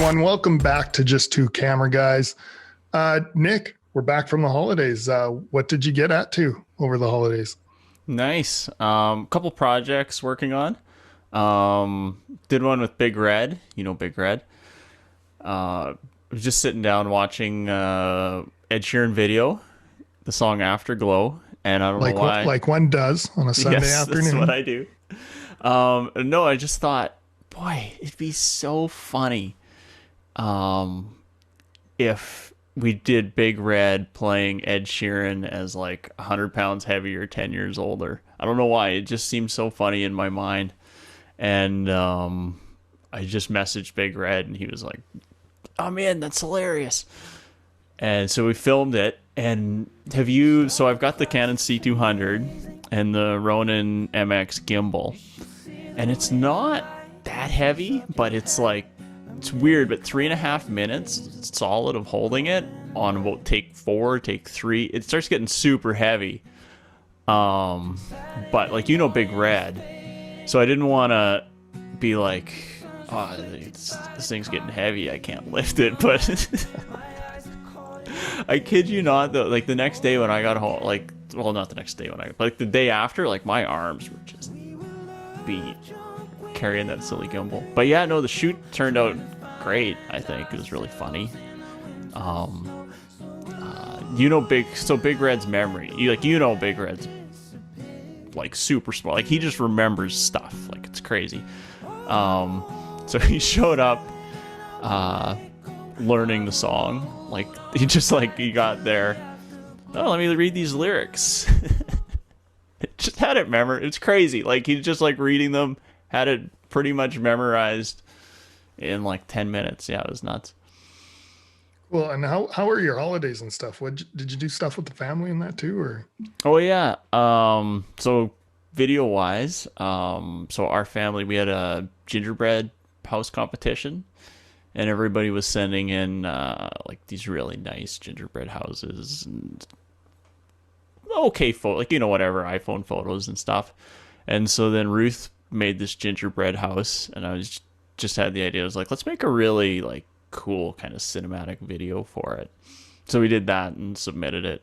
everyone. Welcome back to Just Two Camera Guys. Nick, we're back from the holidays. What did you get at to over the holidays? Nice. Couple projects working on. Did one with Big Red. You know Big Red. Was just sitting down watching Ed Sheeran video, the song Afterglow, and I don't know why. Like one does on a Sunday Yes, that's what afternoon. I do. No, I just thought, boy, it'd be so funny if we did Big Red playing Ed Sheeran as like 100 pounds heavier, 10 years older. I don't know why. It just seems so funny in my mind. And I just messaged Big Red and he was like, oh man, that's hilarious. And so we filmed it. And so I've got the Canon C200 and the Ronin MX gimbal. And it's not that heavy, but it's weird, but 3.5 minutes solid of holding it on about take 4, take 3, it starts getting super heavy. But Big Red, so I didn't want to be like, oh, this thing's getting heavy, I can't lift it. But I kid you not, though, like the next day when I got home, not the next day but the day after, like my arms were just beat carrying that silly gimbal. But yeah, no, the shoot turned out great. I think it was really funny. Big Red's memory, Big Red's like super smart, like he just remembers stuff, like it's crazy. So he showed up learning the song, like he got there, oh, let me read these lyrics. It just had it memorized. It's crazy, like he just like reading them, had it pretty much memorized in like 10 minutes. Yeah, it was nuts. Well, and how are your holidays and stuff? Did you do stuff with the family and that too, or? Oh yeah. So video wise, so our family, we had a gingerbread house competition, and everybody was sending in like these really nice gingerbread houses and okay photo, whatever iPhone photos and stuff. And so then Ruth made this gingerbread house, and I was just had the idea. I was like, let's make a really like cool kind of cinematic video for it. So we did that and submitted it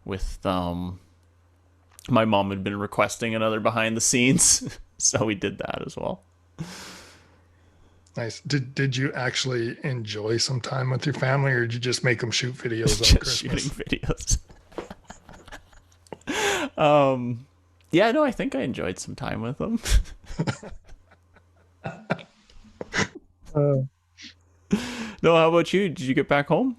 with my mom had been requesting another behind the scenes, so we did that as well. Nice. Did you actually enjoy some time with your family, or did you just make them shoot videos on Just shooting Christmas? videos. Yeah, no, I think I enjoyed some time with them. Uh, No, how about you? Did you get back home?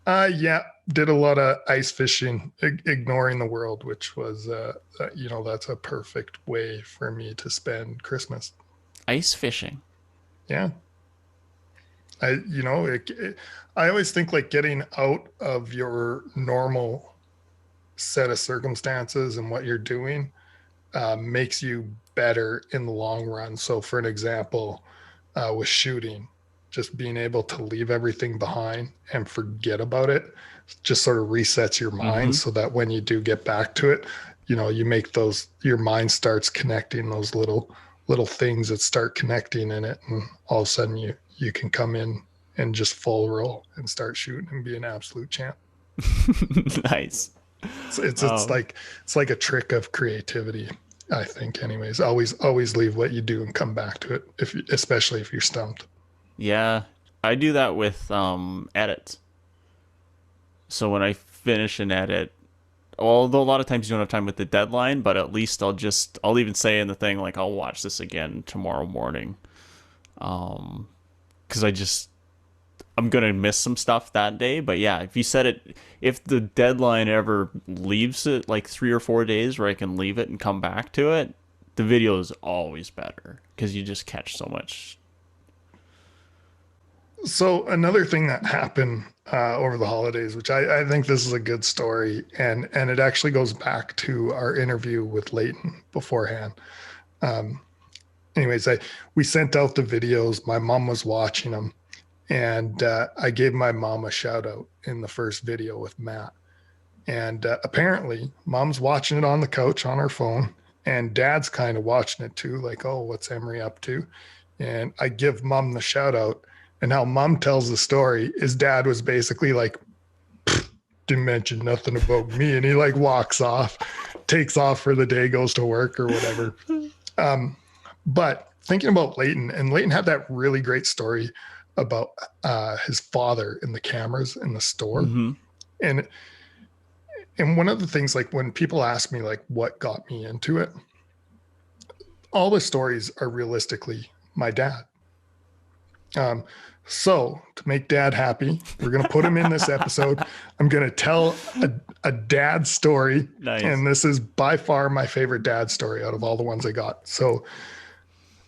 yeah, did a lot of ice fishing, ignoring the world, which was, that's a perfect way for me to spend Christmas. Ice fishing. Yeah. I always think like getting out of your normal set of circumstances and what you're doing makes you better in the long run. So for an example, with shooting, just being able to leave everything behind and forget about it just sort of resets your mind, Mm-hmm. so that when you do get back to it, you make your mind starts connecting those little things that start connecting in it, and all of a sudden you can come in and just full roll and start shooting and be an absolute champ. Nice. It's Um, like a trick of creativity, I think. Anyways, always leave what you do and come back to it, especially if you're stumped. yeah, I do that with edits. So when I finish an edit, although a lot of times you don't have time with the deadline, but at least I'll even say in the thing like I'll watch this again tomorrow morning, because I'm gonna miss some stuff that day. But yeah, if the deadline ever leaves it like 3 or 4 days where I can leave it and come back to it, the video is always better because you just catch so much. So another thing that happened over the holidays, which I think this is a good story, and it actually goes back to our interview with Leighton beforehand. Um, anyways, we sent out the videos. My mom was watching them, and I gave my mom a shout out in the first video with Matt. And apparently, mom's watching it on the couch on her phone, and dad's kind of watching it too, like, oh, what's Emery up to? And I give mom the shout out, And how mom tells the story is dad was basically like, didn't mention nothing about me. And he like walks off, takes off for the day, goes to work or whatever. But thinking about Leighton, and Leighton had that really great story about his father in the cameras in the store. Mm-hmm. And one of the things, like when people ask me like what got me into it, all the stories are realistically my dad. So to make dad happy, we're going to put him in this episode. I'm going to tell a dad story. Nice. And this is by far my favorite dad story out of all the ones I got. So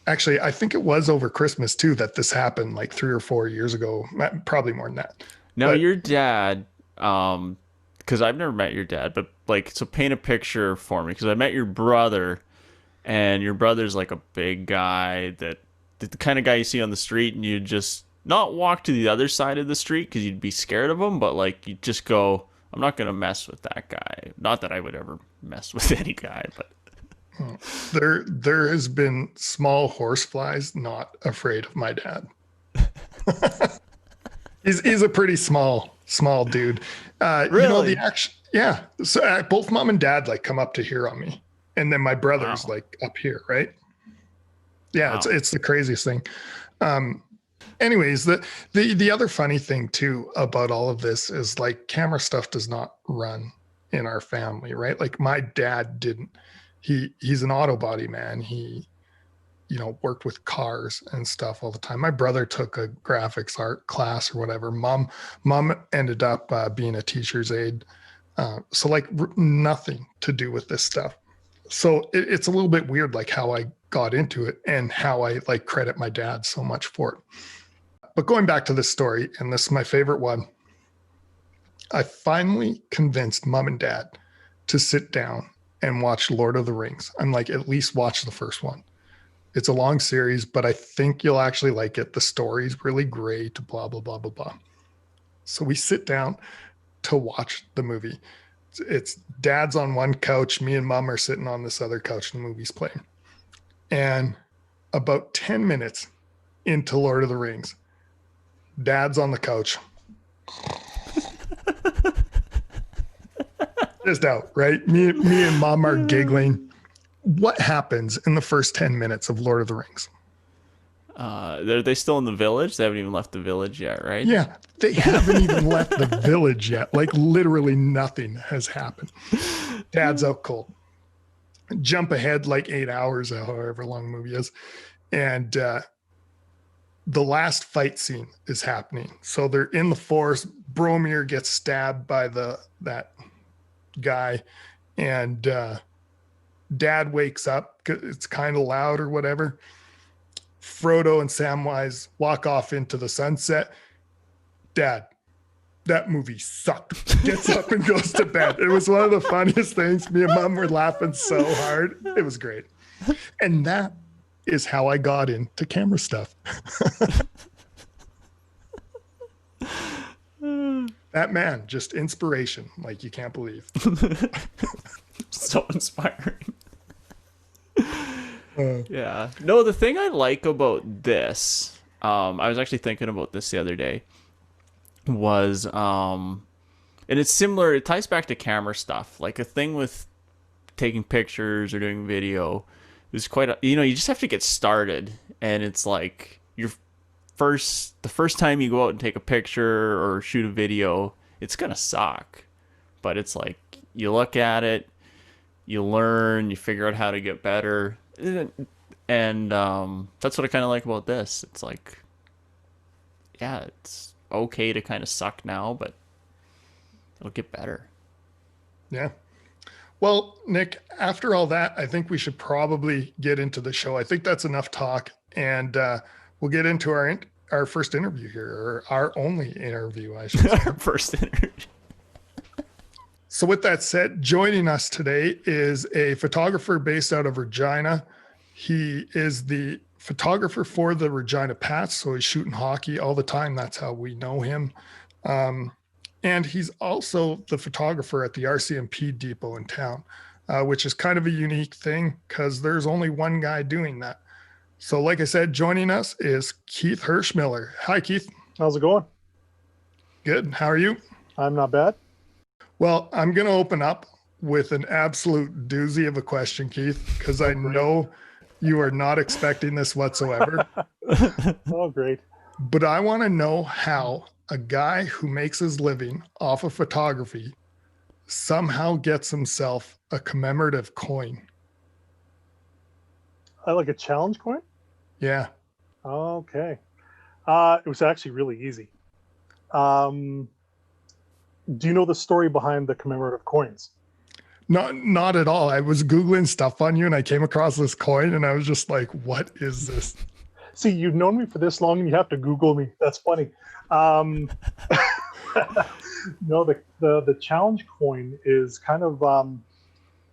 actually, I think it was over Christmas too that this happened, like 3 or 4 years ago, probably more than that. Now, your dad, because I've never met your dad, but like, so paint a picture for me, because I met your brother, and your brother's like a big guy, that the kind of guy you see on the street, and you just not walk to the other side of the street because you'd be scared of him, but like you just go, I'm not gonna mess with that guy. Not that I would ever mess with any guy, but there has been small horseflies not afraid of my dad. he's a pretty small dude. Really? You know, the action, yeah. So both mom and dad like come up to here on me, and then my brother's like up here, right? Yeah, wow. It's the craziest thing. Anyways, the other funny thing too about all of this is like camera stuff does not run in our family, right? Like my dad didn't. He's an auto body man. He, you know, worked with cars and stuff all the time. My brother took a graphics art class or whatever. Mom ended up being a teacher's aide. So like nothing to do with this stuff. So it's a little bit weird, like how I got into it and how I like credit my dad so much for it. But going back to this story, and this is my favorite one, I finally convinced mom and dad to sit down and watch Lord of the Rings. I'm like, at least watch the first one. It's a long series, but I think you'll actually like it. The story's really great, blah, blah, blah, blah, blah. So we sit down to watch the movie. It's dad's on one couch. Me and mom are sitting on this other couch and the movie's playing. And about 10 minutes into Lord of the Rings, dad's on the couch. Just out, right? Me and mom are giggling. What happens in the first 10 minutes of Lord of the Rings? Are they still in the village? They haven't even left the village yet, right? Yeah, they haven't even left the village yet. Like literally nothing has happened. Dad's out cold. Jump ahead like 8 hours, however long the movie is. And the last fight scene is happening. So they're in the forest. Boromir gets stabbed by that guy. And dad wakes up. It's kind of loud or whatever. Frodo and Samwise walk off into the sunset. Dad, that movie sucked. Gets up and goes to bed. It was one of the funniest things. Me and mom were laughing so hard. It was great. And that is how I got into camera stuff. That man, just inspiration, like you can't believe. So inspiring. Yeah. No, the thing I like about this, I was actually thinking about this the other day, was, and it's similar, it ties back to camera stuff. Like a thing with taking pictures or doing video is quite, you just have to get started. And it's like the first time you go out and take a picture or shoot a video, it's going to suck. But it's like, you look at it, you learn, you figure out how to get better. And that's what I kind of like about this. It's like, yeah, it's okay to kind of suck now, but it'll get better. Yeah. Well, Nick, after all that, I think we should probably get into the show. I think that's enough talk, and we'll get into our first interview here, or our only interview, I should say. Our first interview. So with that said, joining us today is a photographer based out of Regina. He is the photographer for the Regina Pats, so he's shooting hockey all the time. That's how we know him. And he's also the photographer at the RCMP Depot in town, which is kind of a unique thing because there's only one guy doing that. So like I said, joining us is Keith Hershmiller. Hi, Keith. How's it going? Good. How are you? I'm not bad. Well, I'm going to open up with an absolute doozy of a question, Keith, because I great. know you are not expecting this whatsoever. Oh, great. But I want to know how a guy who makes his living off of photography somehow gets himself a commemorative coin. I like a challenge coin? Yeah. Okay. It was actually really easy. Do you know the story behind the commemorative coins? Not at all. I was Googling stuff on you and I came across this coin and I was just like, what is this? See, you've known me for this long and you have to Google me. That's funny. No, the challenge coin is kind of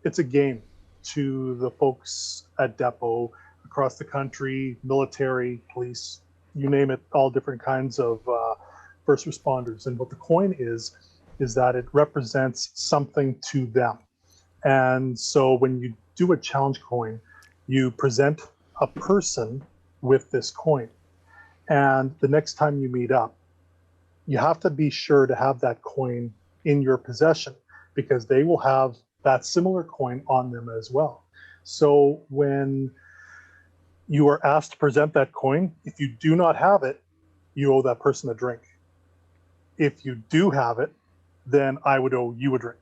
it's a game to the folks at Depot across the country, military, police, you name it, all different kinds of first responders. And what the coin is that it represents something to them. And so when you do a challenge coin, you present a person with this coin. And the next time you meet up, you have to be sure to have that coin in your possession because they will have that similar coin on them as well. So when you are asked to present that coin, if you do not have it, you owe that person a drink. If you do have it, then I would owe you a drink.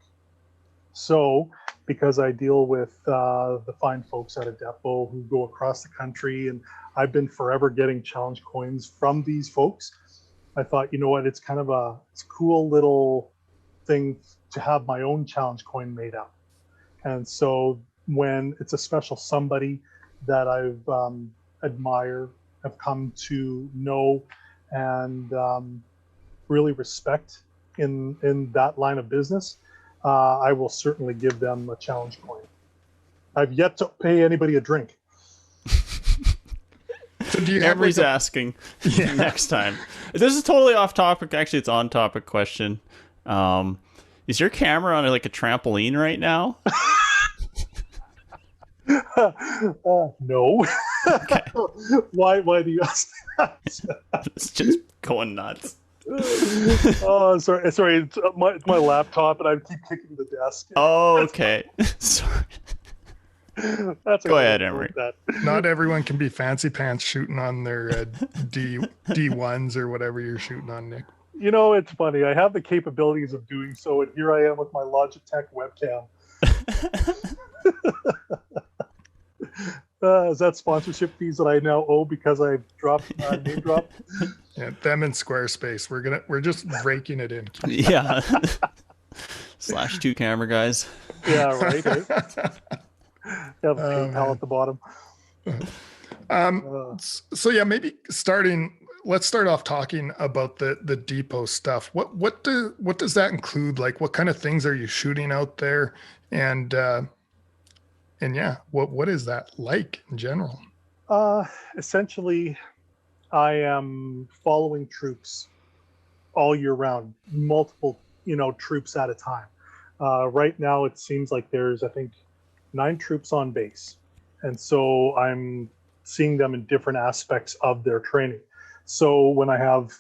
So because I deal with the fine folks at a depot who go across the country, and I've been forever getting challenge coins from these folks, I thought, you know what, it's kind of it's a cool little thing to have my own challenge coin made up. And so when it's a special somebody that I've admire, have come to know and really respect in that line of business, I will certainly give them a challenge coin. I've yet to pay anybody a drink. So do you Everybody's asking next time. This is totally off topic. Actually, it's on topic question. Is your camera on like a trampoline right now? No. Okay. Why do you ask that? It's just going nuts. Oh, sorry. It's my laptop, and I keep kicking the desk. Oh, okay. Sorry. Go ahead, Emery. Not everyone can be fancy pants shooting on their D1s or whatever you're shooting on, Nick. You know, it's funny. I have the capabilities of doing so, and here I am with my Logitech webcam. Is that sponsorship fees that I now owe because I've dropped name dropped? Yeah, them in Squarespace. We're just raking it in. Yeah. /2 camera guys. Yeah, right. Have a PayPal at the bottom. So yeah, maybe let's start off talking about the depot stuff. What does that include? Like, what kind of things are you shooting out there? And yeah, what is that like in general? Essentially, I am following troops all year round, multiple, troops at a time. Right now, it seems like there's, I think, 9 troops on base. And so I'm seeing them in different aspects of their training. So when I have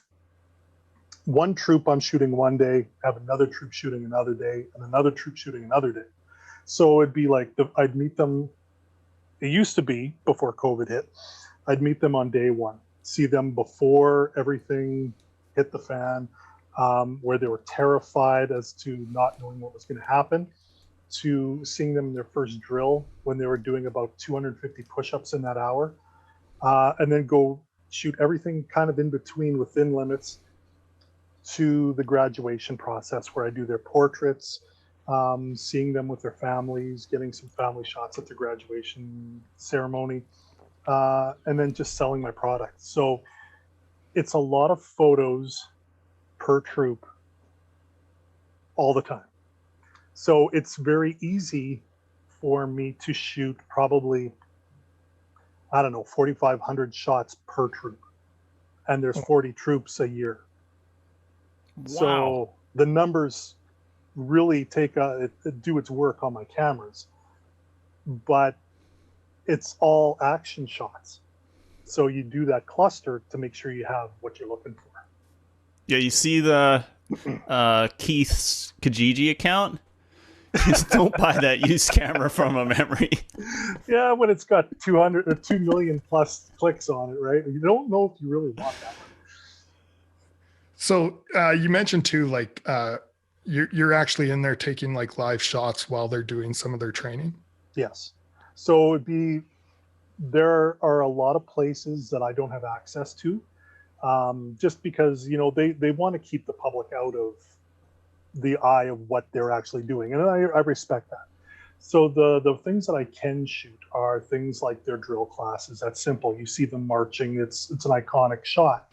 one troop I'm shooting one day, have another troop shooting another day, and another troop shooting another day. So it'd be like I'd meet them. It used to be before COVID hit. I'd meet them on day one, see them before everything hit the fan, where they were terrified as to not knowing what was going to happen, to seeing them in their first drill when they were doing about 250 push-ups in that hour, and then go shoot everything kind of in between within limits to the graduation process where I do their portraits, seeing them with their families, getting some family shots at the graduation ceremony, and then just selling my product. So it's a lot of photos per troop all the time. So it's very easy for me to shoot probably, 4,500 shots per troop. And there's 40 troops a year. Wow. So the numbers really do its work on my cameras, but it's all action shots. So you do that cluster to make sure you have what you're looking for. Yeah, you see the Keith's Kijiji account? Just don't buy that used camera from a memory. Yeah, when it's got 200 or 2 million plus clicks on it, right? You don't know if you really want that one. So you mentioned too, like you're actually in there taking like live shots while they're doing some of their training. Yes. So there are a lot of places that I don't have access to, just because, you know, they want to keep the public out of the eye of what they're actually doing. And I respect that. So the things that I can shoot are things like their drill classes. That's simple. You see them marching. It's an iconic shot.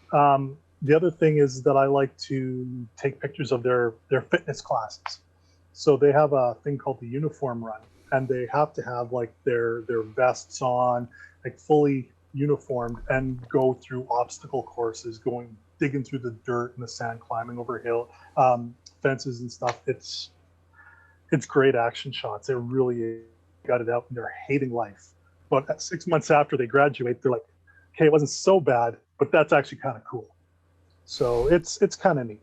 The other thing is that I like to take pictures of their fitness classes. So they have a thing called the uniform run, and they have to have like their vests on, like fully uniformed, and go through obstacle courses, digging through the dirt and the sand, climbing over fences and stuff. It's great action shots. They really got it out, and they're hating life. But 6 months after they graduate, they're like, okay, it wasn't so bad, but that's actually kind of cool. So it's kind of neat.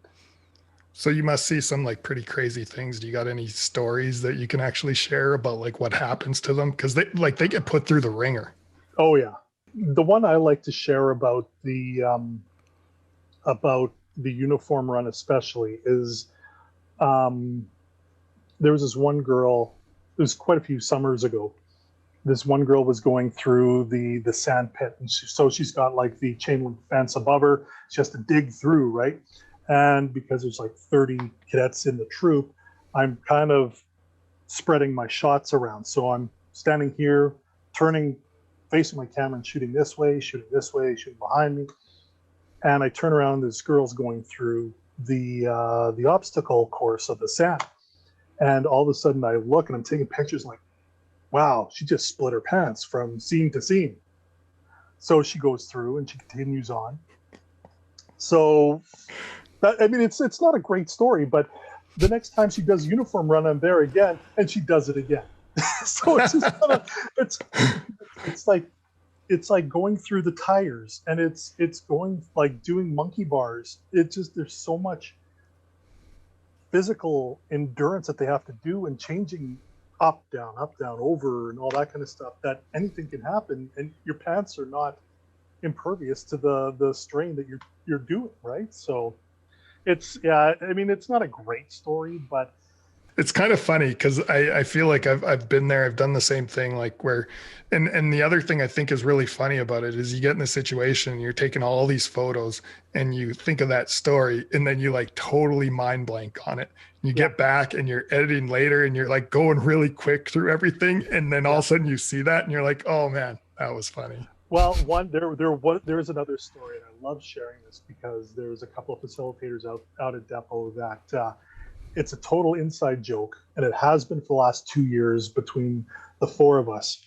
So you must see some like pretty crazy things. Do you got any stories that you can actually share about like what happens to them? Because they get put through the ringer. Oh yeah. The one I like to share about the uniform run especially is there was this one girl, it was quite a few summers ago. This one girl was going through the sand pit, and so she's got like the chain link fence above her. She has to dig through, right? And because there's like 30 cadets in the troop, I'm kind of spreading my shots around. So I'm standing here, turning, facing my camera and shooting this way, shooting behind me. And I turn around, this girl's going through the obstacle course of the sand. And all of a sudden I look and I'm taking pictures like, wow, she just split her pants from scene to scene. So she goes through and she continues on. So, it's not a great story, but the next time she does uniform run, I'm there again, and she does it again. So it's just it's like going through the tires, and it's going like doing monkey bars. It's just, there's so much physical endurance that they have to do, and changing up, down, over, and all that kind of stuff, that anything can happen, and your pants are not impervious to the strain that you're doing, right? So it's not a great story, but it's kind of funny because I feel like I've been there. I've done the same thing, like where, and the other thing I think is really funny about it is you get in a situation and you're taking all these photos and you think of that story, and then you like totally mind blank on it. You get back and you're editing later and you're like going really quick through everything, and then all of a sudden you see that and you're like, oh man, that was funny. Well, there's another story, and I love sharing this because there's a couple of facilitators out at Depot that it's a total inside joke, and it has been for the last 2 years between the four of us.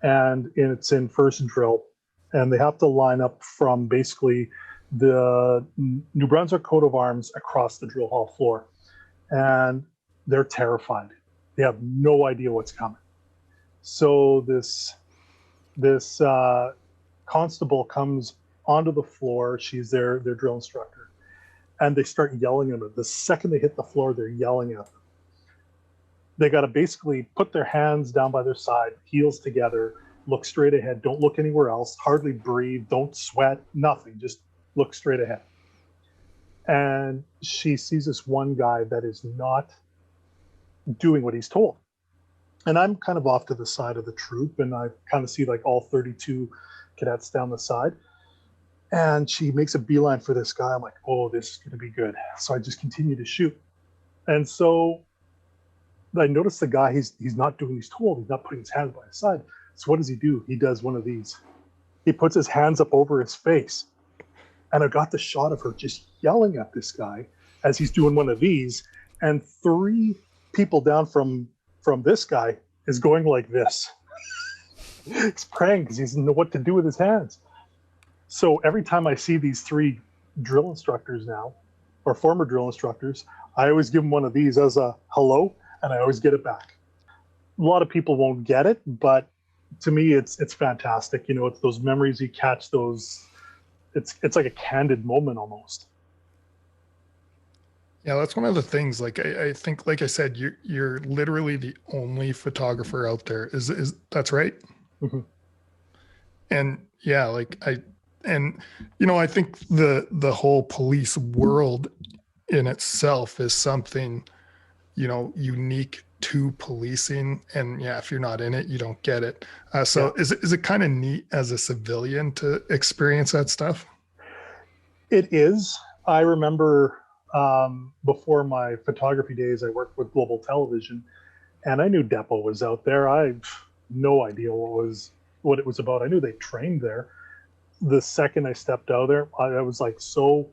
And it's in first drill, and they have to line up from basically the New Brunswick coat of arms across the drill hall floor, and they're terrified. They have no idea what's coming. So this constable comes onto the floor. She's their drill instructor, and they start yelling at them. The second they hit the floor, they're yelling at them. They got to basically put their hands down by their side, heels together, look straight ahead, don't look anywhere else, hardly breathe, don't sweat, nothing, just look straight ahead. And she sees this one guy that is not doing what he's told. And I'm kind of off to the side of the troop, and I kind of see like all 32 cadets down the side. And she makes a beeline for this guy. I'm like, oh, this is going to be good. So I just continue to shoot. And so I notice the guy, he's not doing what he's told. He's not putting his hands by his side. So what does he do? He does one of these. He puts his hands up over his face. And I got the shot of her just yelling at this guy as he's doing one of these. And 3 people down from this guy is going like this. He's praying because he doesn't know what to do with his hands. So every time I see these 3 drill instructors now, or former drill instructors, I always give them one of these as a hello, and I always get it back. A lot of people won't get it, but to me, it's fantastic. You know, it's those memories you catch. It's like a candid moment almost. Yeah, that's one of the things. Like I think, like I said, you're literally the only photographer out there. Is that's right? Mhm. And yeah, like and I think the whole police world in itself is something, unique to policing. And yeah, if you're not in it, you don't get it. So Yeah, is it kind of neat as a civilian to experience that stuff? it is. I remember before my photography days, I worked with Global Television, and I knew Depot was out there. I no idea what it was about. I knew they trained there. The second I stepped out there, I was like so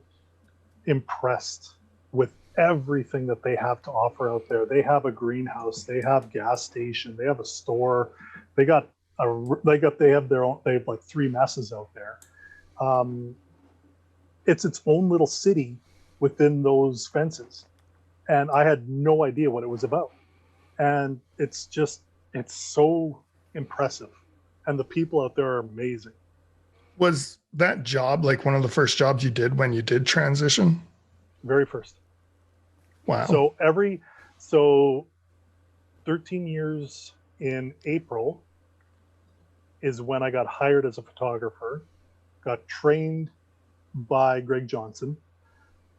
impressed with everything that they have to offer out there. They have a greenhouse, they have gas station, they have a store, they got they have their own. They have like three messes out there. Um, it's its own little city within those fences, and I had no idea what it was about. And it's so impressive, and the people out there are amazing. Was that job like one of the first jobs you did when you did transition? Very first. Wow. So so 13 years in April is when I got hired as a photographer, got trained by Greg Johnson,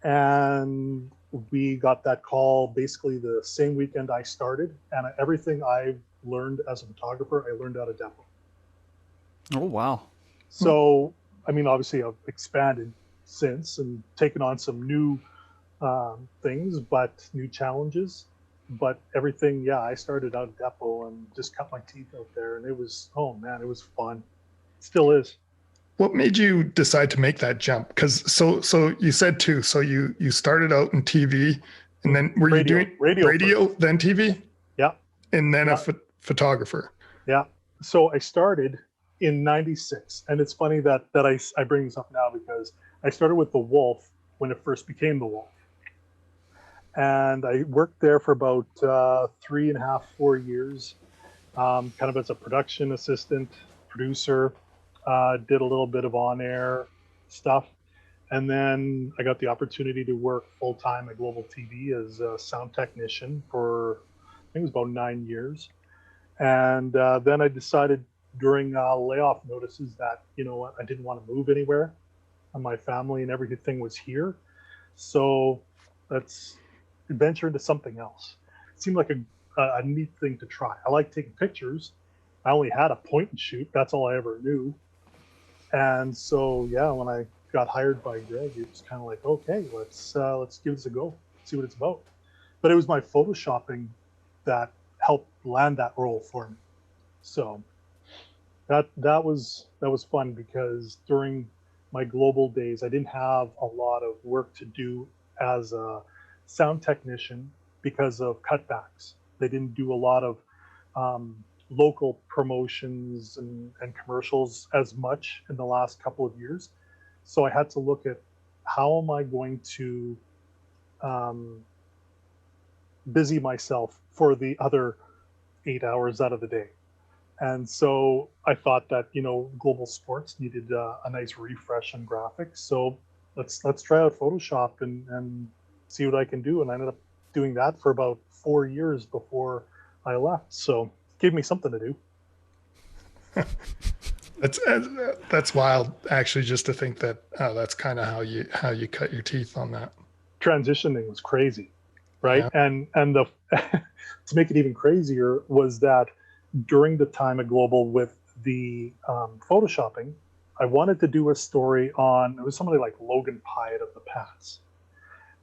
and we got that call basically the same weekend I started. And everything I've learned as a photographer, I learned out of Depot. Oh wow. So, I mean, obviously, I've expanded since and taken on some new things, but new challenges. But everything, yeah, I started out at Depot and just cut my teeth out there, and it was, oh man, it was fun. Still is. What made you decide to make that jump? Because so you said too. So you started out in TV, and then were you Radio, doing radio radio, first. then TV, Yeah, and then a yeah, photographer? yeah. So I started in '96, and it's funny that I bring this up now because I started with the Wolf when it first became the Wolf, and I worked there for about 3.5, 4 years, kind of as a production assistant, producer. Did a little bit of on-air stuff, and then I got the opportunity to work full time at Global TV as a sound technician for I think it was about 9 years. And then I decided during layoff notices that what, I didn't want to move anywhere, and my family and everything was here. So let's venture into something else. It seemed like a neat thing to try. I like taking pictures. I only had a point and shoot. That's all I ever knew. And so yeah, when I got hired by Greg, it was kind of like, okay, let's give this a go, see what it's about. But it was my photoshopping that helped land that role for me. So that was fun because during my global days, I didn't have a lot of work to do as a sound technician because of cutbacks. They didn't do a lot of local promotions and commercials as much in the last couple of years. So I had to look at how am I going to um, busy myself for the other 8 hours out of the day. And so I thought that global sports needed a nice refresh on graphics. So let's try out Photoshop and see what I can do. And I ended up doing that for about 4 years before I left. So it gave me something to do. That's wild, actually, just to think that that's kind of how you cut your teeth on that. Transitioning was crazy, right? Yeah. And the to make it even crazier was that during the time at Global with the photoshopping, I wanted to do a story on, it was somebody like Logan Pyatt of the Pats.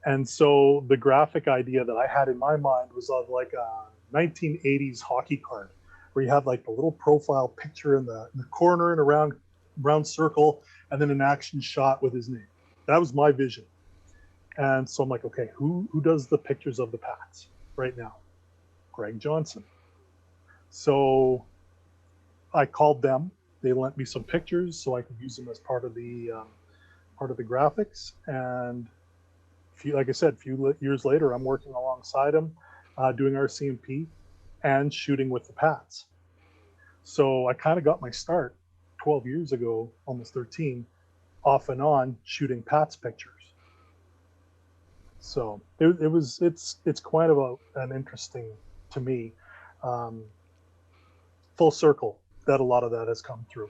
And so the graphic idea that I had in my mind was of like a 1980s hockey card where you have like the little profile picture in the corner and a round circle and then an action shot with his name. That was my vision. And so I'm like, okay, who does the pictures of the Pats right now? Greg Johnson. So I called them. They lent me some pictures so I could use them as part of the graphics. And like I said, a few years later, I'm working alongside him, doing RCMP and shooting with the Pats. So I kind of got my start 12 years ago, almost 13, off and on shooting Pats pictures. So it's quite an interesting, to me, um, full circle that a lot of that has come through.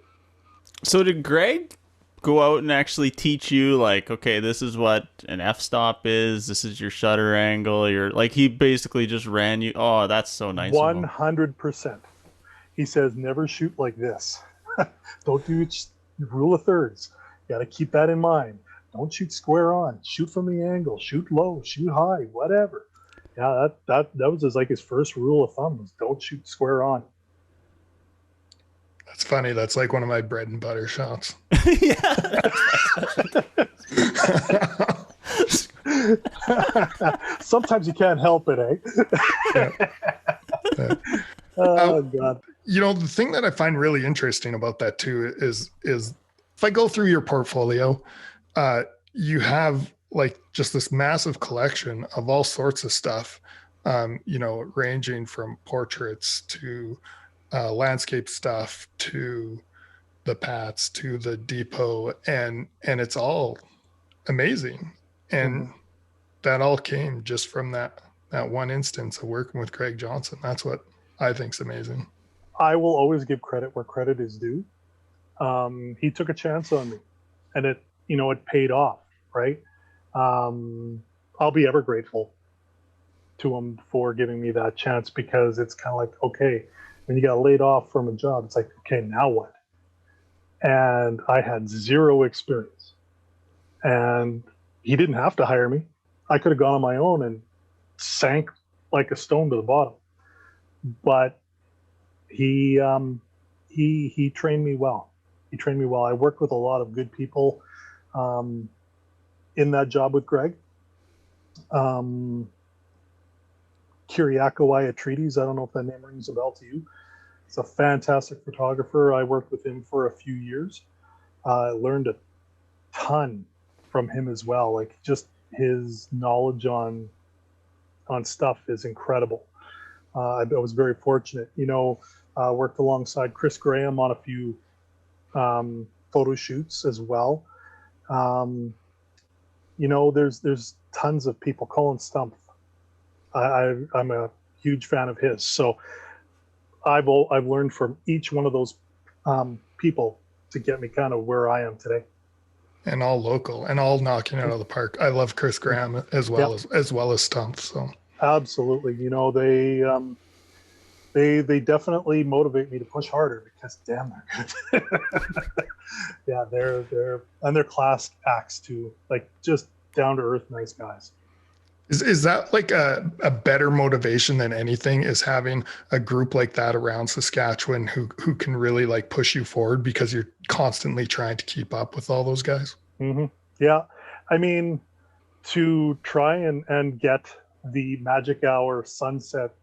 So did Greg go out and actually teach you, like, okay, this is what an f-stop is, this is your shutter angle, he basically just ran you? Oh, that's so nice of him. 100%. He says, never shoot like this. Don't do rule of thirds. You got to keep that in mind. Don't shoot square on. Shoot from the angle. Shoot low. Shoot high. Whatever. Yeah, that was his first rule of thumb, was don't shoot square on. That's funny. That's like one of my bread and butter shots. Yeah. Sometimes you can't help it, eh? Yeah. Oh, God. The thing that I find really interesting about that too is if I go through your portfolio, you have like just this massive collection of all sorts of stuff, ranging from portraits to landscape stuff to the Pats to the Depot, and it's all amazing. And that all came just from that one instance of working with Craig Johnson. That's what I think's amazing. I will always give credit where credit is due. He took a chance on me, and it paid off, right? I'll be ever grateful to him for giving me that chance, because it's kind of like, okay, when you got laid off from a job, it's like, okay, now what? And I had zero experience, and he didn't have to hire me. I could have gone on my own and sank like a stone to the bottom. But he trained me well. He trained me well. I worked with a lot of good people in that job with Greg. Kyriako Iatridis, I don't know if that name rings a bell to you. He's a fantastic photographer. I worked with him for a few years. I learned a ton from him as well. Like, just his knowledge on stuff is incredible. I was very fortunate. Worked alongside Chris Graham on a few photo shoots as well. There's tons of people. Colin Stumpf, I'm a huge fan of his. So I've learned from each one of those people to get me kind of where I am today. And all local and all knocking it out of the park. I love Chris Graham as well as Stumpf. So absolutely, they definitely motivate me to push harder, because damn, they're good. Yeah, they're class acts too. Like, just down to earth, nice guys. Is that like a better motivation than anything, is having a group like that around Saskatchewan who can really like push you forward, because you're constantly trying to keep up with all those guys? Mm-hmm. Yeah. I mean, to try and get the magic hour sunset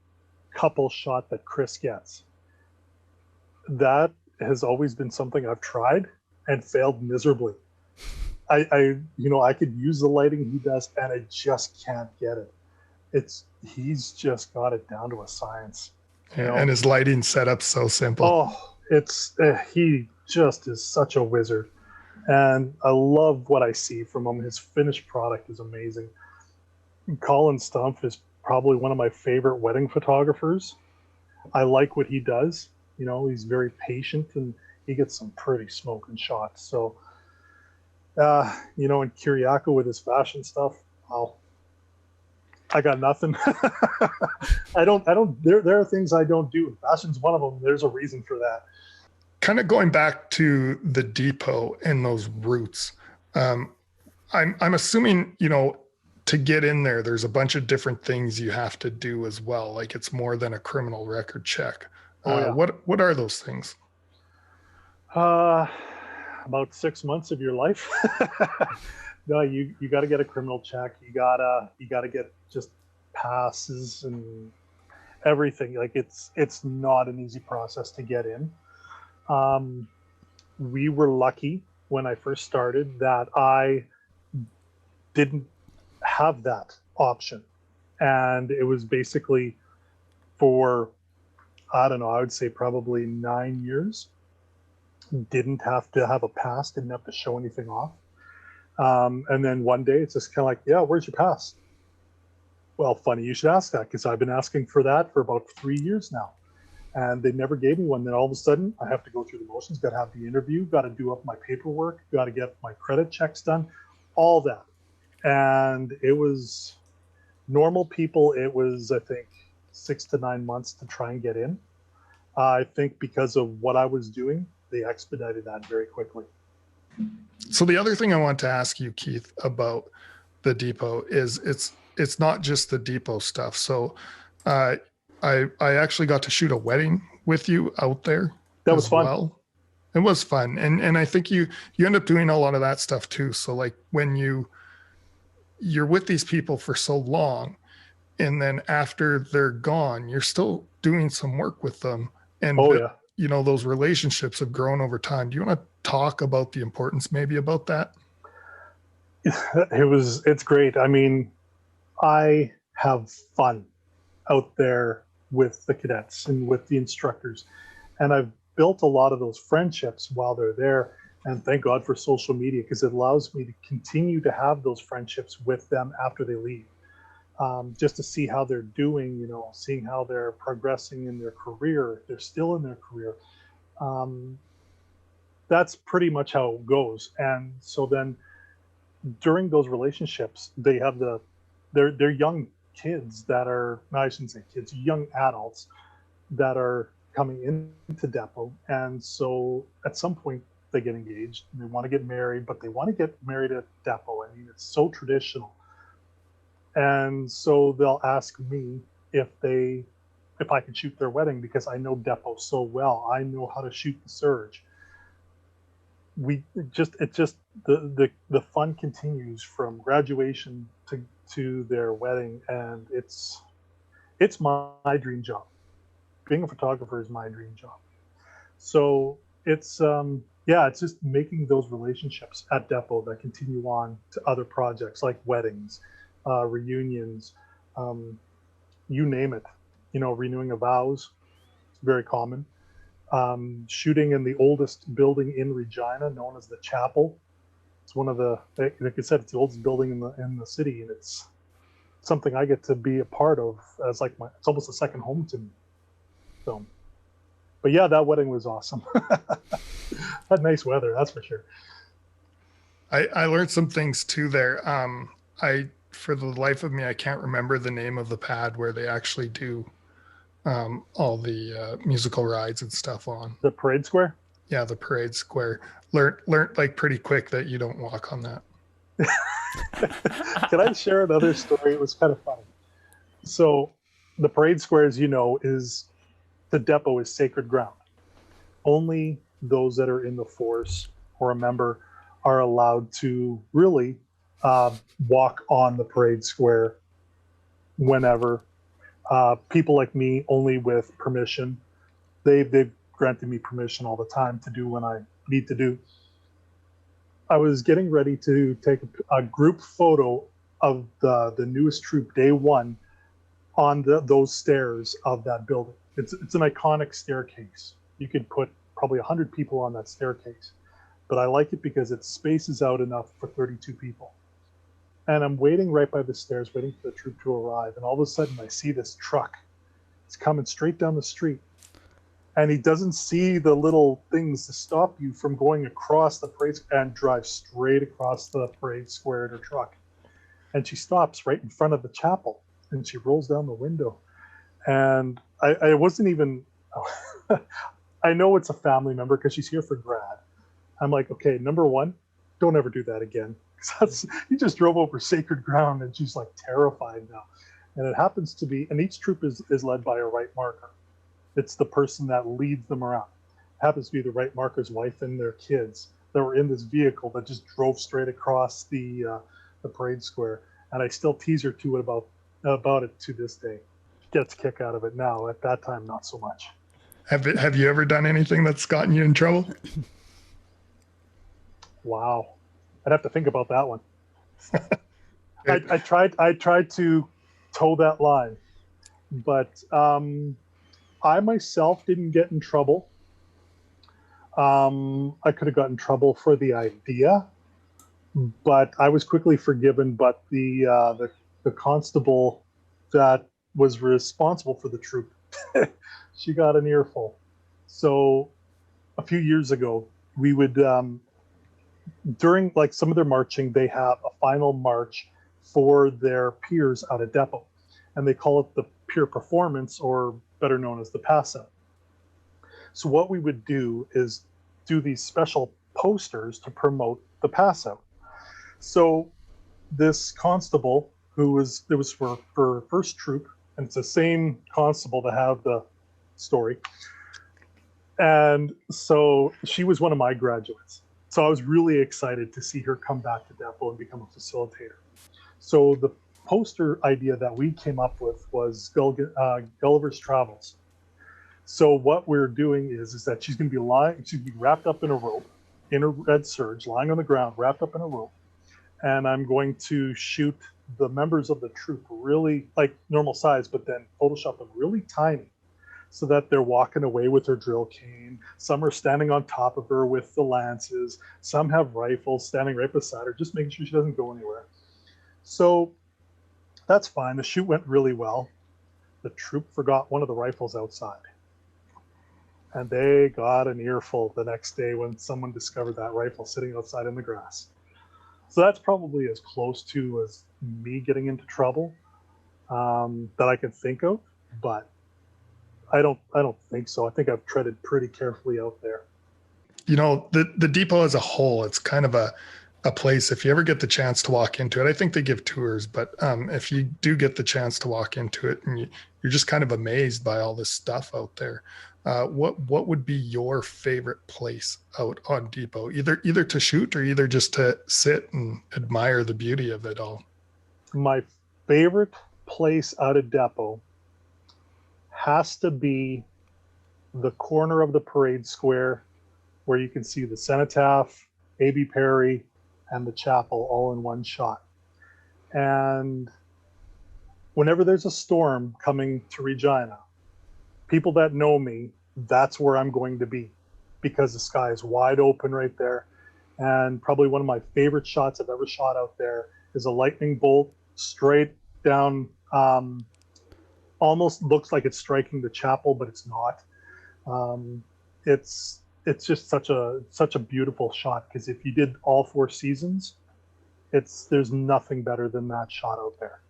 couple shot that Chris gets, that has always been something I've tried and failed miserably. I could use the lighting he does, and I just can't get it. He's just got it down to a science. And his lighting setup's so simple. Oh, he just is such a wizard, and I love what I see from him. His finished product is amazing. Colin Stumpf is probably one of my favorite wedding photographers. I like what he does. He's very patient, and he gets some pretty smoking shots. So, and Kyriako with his fashion stuff, well, I got nothing. There are things I don't do. Fashion's one of them. There's a reason for that. Kind of going back to the Depot and those routes. I'm assuming, to get in there, there's a bunch of different things you have to do as well. Like, it's more than a criminal record check. Yeah. What are those things? About 6 months of your life. No, you got to get a criminal check. You gotta get just passes and everything. Like, it's not an easy process to get in. We were lucky when I first started that I didn't have that option, and it was basically for, I don't know, I would say probably 9 years. Didn't have to have a pass, didn't have to show anything off. And then one day it's just kind of like, yeah, where's your pass? Well, funny you should ask that, because I've been asking for that for about 3 years now. And they never gave me one. Then all of a sudden, I have to go through the motions, got to have the interview, got to do up my paperwork, got to get my credit checks done, all that. And it was normal people, it was, I think, 6 to 9 months to try and get in. I think because of what I was doing, they expedited that very quickly. So the other thing I want to ask you, Keith, about the depot is it's not just the depot stuff. So I actually got to shoot a wedding with you out there. That was fun. Well, it was fun, and I think you end up doing a lot of that stuff too. So like when you're with these people for so long, and then after they're gone, you're still doing some work with them, and you know, those relationships have grown over time. Do you want to talk about the importance maybe about that? It's great. I mean, I have fun out there with the cadets and with the instructors, and I've built a lot of those friendships while they're there. And thank God for social media, because it allows me to continue to have those friendships with them after they leave, just to see how they're doing, you know, seeing how they're progressing in their career, if they're still in their career. That's pretty much how it goes. And so then during those relationships, they have they're young kids that are, no, I shouldn't say kids, young adults that are coming into Depot. And so at some point they get engaged and they want to get married, but they want to get married at Depot. I mean, it's so traditional. And so they'll ask me if I can shoot their wedding, because I know Depot so well. I know how to shoot the surge. The fun continues from graduation to their wedding, and it's my dream job. Being a photographer is my dream job. So it's it's just making those relationships at Depot that continue on to other projects like weddings, reunions, you name it. You know, renewing of vows, it's very common. Shooting in the oldest building in Regina, known as the Chapel. It's one of the, like I said, it's the oldest building in the city, and it's something I get to be a part of as like it's almost a second home to me. So, but yeah, that wedding was awesome. Had nice weather, that's for sure. I learned some things too there. For the life of me, I can't remember the name of the pad where they actually do all the musical rides and stuff on. The parade square? Yeah, the parade square. Learned like pretty quick that you don't walk on that. Can I share another story? It was kind of funny. So the parade square, as you know, the Depot is sacred ground. Only those that are in the force or a member are allowed to really walk on the parade square whenever. People like me, only with permission. They've granted me permission all the time to do when I need to do. I was getting ready to take a group photo of the newest troop, day one, on those stairs of that building. It's an iconic staircase. You could put probably 100 people on that staircase, but I like it because it spaces out enough for 32 people. And I'm waiting right by the stairs, waiting for the troop to arrive. And all of a sudden, I see this truck. It's coming straight down the street. And he doesn't see the little things to stop you from going across the parade and drive straight across the parade square in her truck. And she stops right in front of the chapel. And she rolls down the window. And I wasn't even, I know it's a family member because she's here for grad. I'm like, okay, number one, don't ever do that again. You just drove over sacred ground, and she's like terrified now. And it happens to be, and each troop is led by a right marker. It's the person that leads them around. It happens to be the right marker's wife and their kids that were in this vehicle that just drove straight across the parade square. And I still tease her to it about it to this day. She gets a kick out of it now. At that time, not so much. Have you ever done anything that's gotten you in trouble? Wow. I'd have to think about that one. I tried to toe that line, but I myself didn't get in trouble. I could have gotten in trouble for the idea, but I was quickly forgiven. But the constable that was responsible for the troop, she got an earful. So a few years ago, we would, during like some of their marching, they have a final march for their peers out at Depot. And they call it the peer performance, or better known as the pass out. So what we would do is do these special posters to promote the pass out. So this constable, it was for first troop, and it's the same constable that have the story. And so she was one of my graduates. So I was really excited to see her come back to Depot and become a facilitator. So the poster idea that we came up with was Gulliver's Travels. So what we're doing is that she's going to be wrapped up in a rope, in a red serge, lying on the ground, wrapped up in a rope. And I'm going to shoot the members of the troop really like normal size, but then Photoshop them really tiny so that they're walking away with their drill cane. Some are standing on top of her with the lances. Some have rifles standing right beside her, just making sure she doesn't go anywhere. So that's fine. The shoot went really well. The troop forgot one of the rifles outside. And they got an earful the next day when someone discovered that rifle sitting outside in the grass. So that's probably as close to as me getting into trouble that I can think of, but I don't think so. I think I've treaded pretty carefully out there. You know, the depot as a whole, it's kind of a place, if you ever get the chance to walk into it, I think they give tours, but if you do get the chance to walk into it and you're just kind of amazed by all this stuff out there, what would be your favorite place out on Depot, either to shoot or either just to sit and admire the beauty of it all? My favorite place out of Depot has to be the corner of the parade square where you can see the cenotaph, A.B. Perry, and the chapel all in one shot. And whenever there's a storm coming to Regina, people that know me, that's where I'm going to be, because the sky is wide open right there. And probably one of my favorite shots I've ever shot out there is a lightning bolt straight down, almost looks like it's striking the chapel, but it's not. It's just such a beautiful shot, because if you did all four seasons, there's nothing better than that shot out there.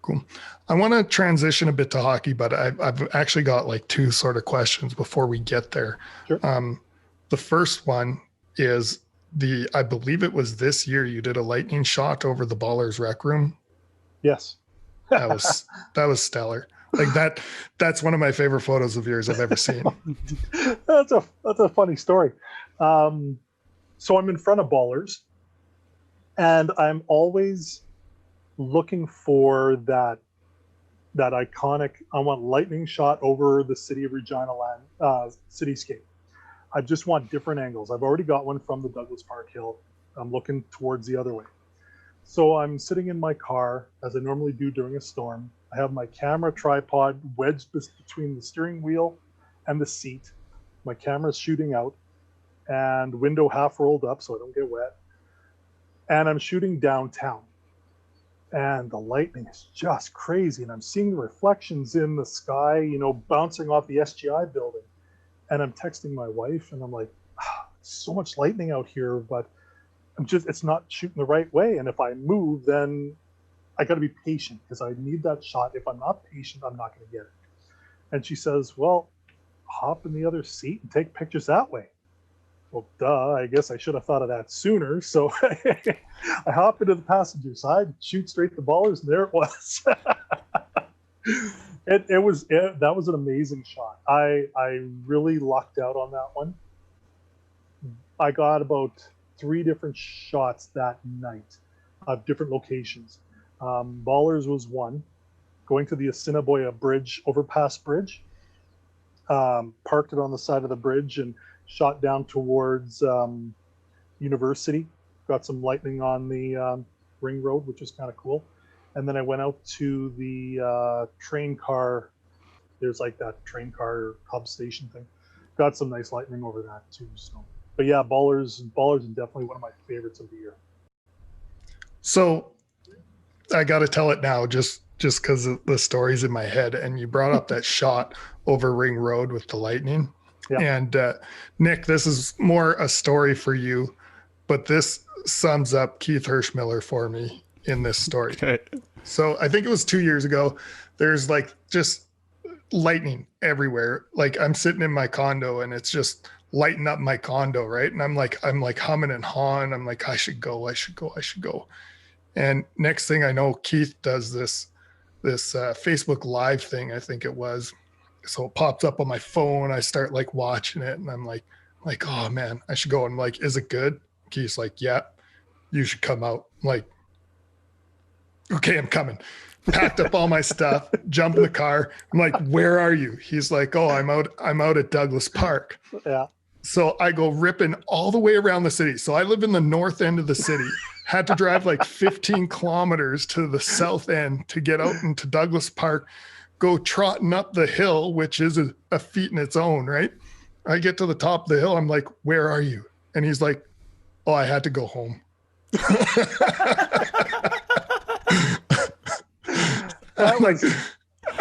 Cool. I want to transition a bit to hockey, but I've actually got like two sort of questions before we get there. Sure. The first one is I believe it was this year you did a lightning shot over the Ballers rec room. Yes. That was stellar. Like that's one of my favorite photos of yours I've ever seen. That's a funny story. So I'm in front of Ballers, and I'm always looking for that iconic, I want lightning shot over the city of Regina land, cityscape. I just want different angles. I've already got one from the Douglas Park Hill. I'm looking towards the other way. So I'm sitting in my car, as I normally do during a storm. I have my camera tripod wedged between the steering wheel and the seat. My camera's shooting out, and window half rolled up so I don't get wet. And I'm shooting downtown. And the lightning is just crazy. And I'm seeing the reflections in the sky, bouncing off the SGI building. And I'm texting my wife, and I'm like, so much lightning out here, but it's not shooting the right way. And if I move, then I got to be patient, because I need that shot. If I'm not patient, I'm not going to get it. And she says, well, hop in the other seat and take pictures that way. Well, duh, I guess I should have thought of that sooner. So I hop into the passenger side, shoot straight to Ballers, and there it was. That was an amazing shot. I really lucked out on that one. I got about 3 different shots that night of different locations. Ballers was one, going to the Assiniboia Bridge, overpass bridge, parked it on the side of the bridge and shot down towards University. Got some lightning on the ring road, which was kind of cool. And then I went out to the train car. There's like that train car hub station thing. Got some nice lightning over that too. So, but yeah, Ballers is definitely one of my favorites of the year. So I got to tell it now, just just because of the stories in my head. And you brought up that shot over Ring Road with the lightning. Yeah. And Nick, this is more a story for you, but this sums up Keith Hershmiller for me in this story. Okay. So I think it was 2 years ago. There's like just lightning everywhere. Like I'm sitting in my condo and it's just lighting up my condo, right? And I'm like humming and hawing. I'm like, I should go. And next thing I know, Keith does this Facebook Live thing, I think it was. So it pops up on my phone. I start like watching it, and I'm like, oh man, I should go. I'm like, is it good? Keith's like, yeah, you should come out. I'm like, okay, I'm coming. Packed up all my stuff, jump in the car. I'm like, where are you? He's like, oh, I'm out at Douglas Park. Yeah. So I go ripping all the way around the city. So I live in the north end of the city. Had to drive like 15 kilometers to the south end to get out into Douglas Park, go trotting up the hill, which is a feat in its own, right? I get to the top of the hill. I'm like, where are you? And he's like, oh, I had to go home.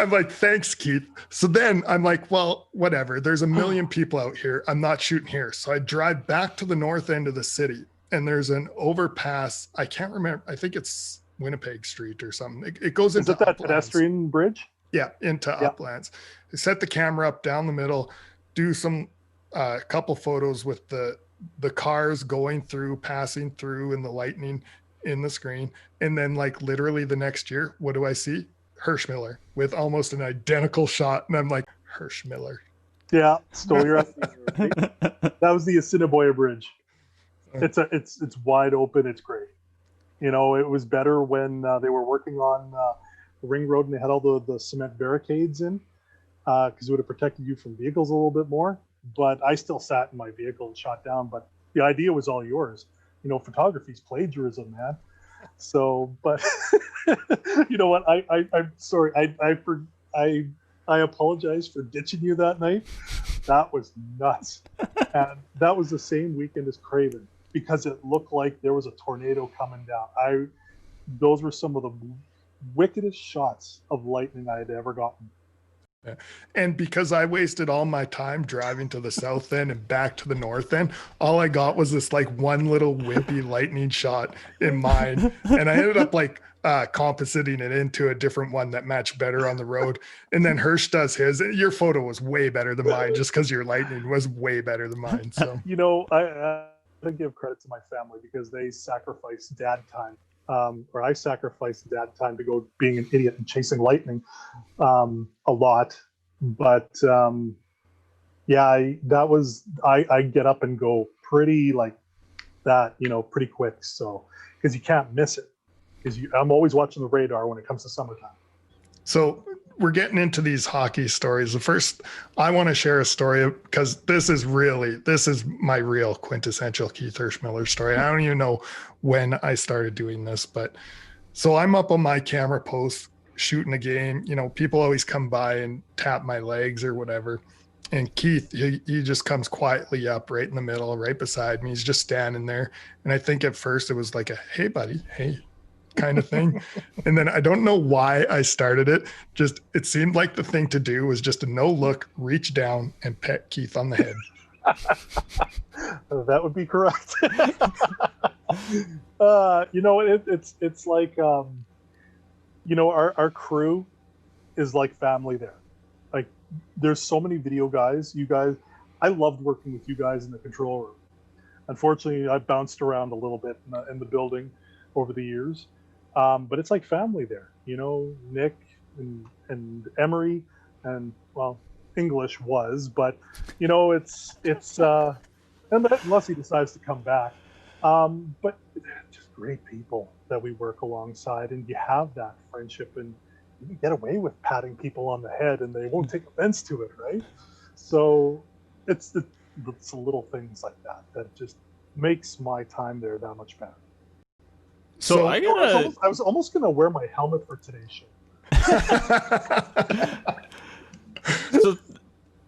I'm like, thanks, Keith. So then I'm like, well, whatever. There's a million people out here. I'm not shooting here. So I drive back to the north end of the city, and there's an overpass. I can't remember. I think it's Winnipeg Street or something. It goes into that uplands. Pedestrian bridge? Yeah, into uplands. I set the camera up down the middle, do some couple photos with the cars going through, passing through, and the lightning in the screen. And then like literally the next year, what do I see? Hershmiller with almost an identical shot. And I'm like, Hershmiller. Yeah, stole your thunder, right? That was the Assiniboia Bridge. It's wide open. It's great. You know, it was better when they were working on the Ring Road and they had all the cement barricades in, because it would have protected you from vehicles a little bit more. But I still sat in my vehicle and shot down. But the idea was all yours. You know, photography's plagiarism, man. So, but you know what? I'm sorry. I apologize for ditching you that night. That was nuts. And that was the same weekend as Craven, because it looked like there was a tornado coming down. Those were some of the wickedest shots of lightning I had ever gotten. And because I wasted all my time driving to the south end and back to the north end, all I got was this like one little wimpy lightning shot in mine. And I ended up like compositing it into a different one that matched better on the road. And then Hirsch does his. Your photo was way better than mine, just because your lightning was way better than mine. So, you know, I give credit to my family because they sacrificed dad time. Or I sacrificed dad time to go being an idiot and chasing lightning a lot. But I get up and go pretty like that, you know, pretty quick. So, because you can't miss it. Because I'm always watching the radar when it comes to summertime. So we're getting into these hockey stories. The first, I want to share a story because this is my real quintessential Keith Hershmiller story. I don't even know when I started doing this, but so I'm up on my camera post shooting a game. You know, people always come by and tap my legs or whatever. And Keith, he just comes quietly up right in the middle, right beside me. He's just standing there. And I think at first it was like a, hey buddy, hey, kind of thing. And then I don't know why I started it. Just, it seemed like the thing to do was just a no look, reach down and pet Keith on the head. That would be correct. You know, it's like, you know, our crew is like family there. Like there's so many video guys, you guys, I loved working with you guys in the control room. Unfortunately, I bounced around a little bit in the building over the years. But it's like family there, you know, Nick and Emery, and well, English was, but you know, it's unless he decides to come back, but just great people that we work alongside, and you have that friendship, and you can get away with patting people on the head, and they won't take offense to it, right? So it's the little things like that just makes my time there that much better. So I was almost gonna wear my helmet for today's show. So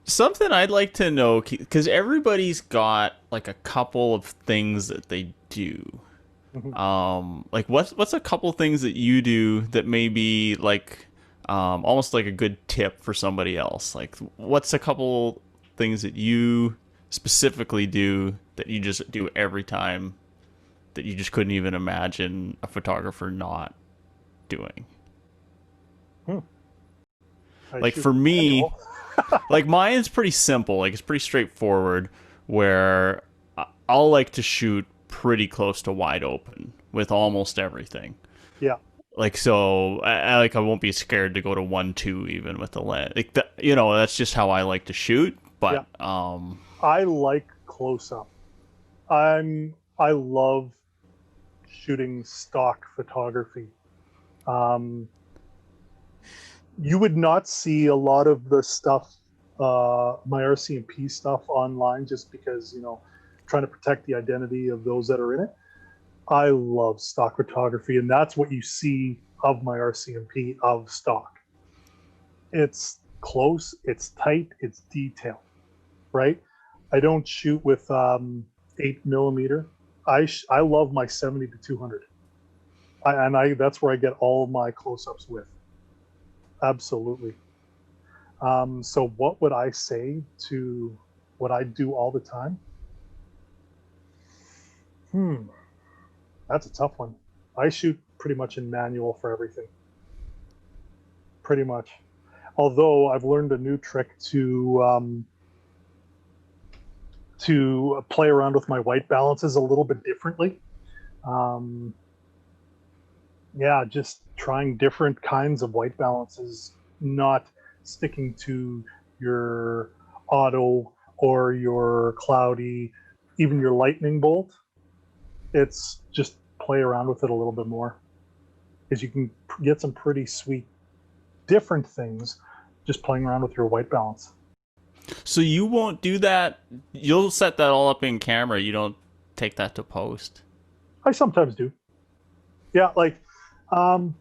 something I'd like to know, because everybody's got like a couple of things that they do. Like what's a couple things that you do that may be like almost like a good tip for somebody else? Like what's a couple things that you specifically do that you just do every time that you just couldn't even imagine a photographer not doing? Hmm. Like for me, like mine's pretty simple. Like it's pretty straightforward. Where I'll like to shoot pretty close to wide open with almost everything. Yeah. Like so, I won't be scared to go to 1.2 even with the lens. Like you know, that's just how I like to shoot. But I like close up. I love shooting stock photography. You would not see a lot of the stuff, my RCMP stuff online, just because, trying to protect the identity of those that are in it. I love stock photography, and that's what you see of my RCMP of stock. It's close, it's tight, it's detailed, right? I don't shoot with 8mm. I love my 70 to 200, that's where I get all of my close-ups with. Absolutely. So what would I say to what I do all the time? That's a tough one. I shoot pretty much in manual for everything. Pretty much. Although I've learned a new trick to play around with my white balances a little bit differently. Just trying different kinds of white balances, not sticking to your auto or your cloudy, even your lightning bolt. It's just play around with it a little bit more, because you can get some pretty sweet different things just playing around with your white balance. So you won't do that? You'll set that all up in camera. You don't take that to post? I sometimes do. Yeah, like I'm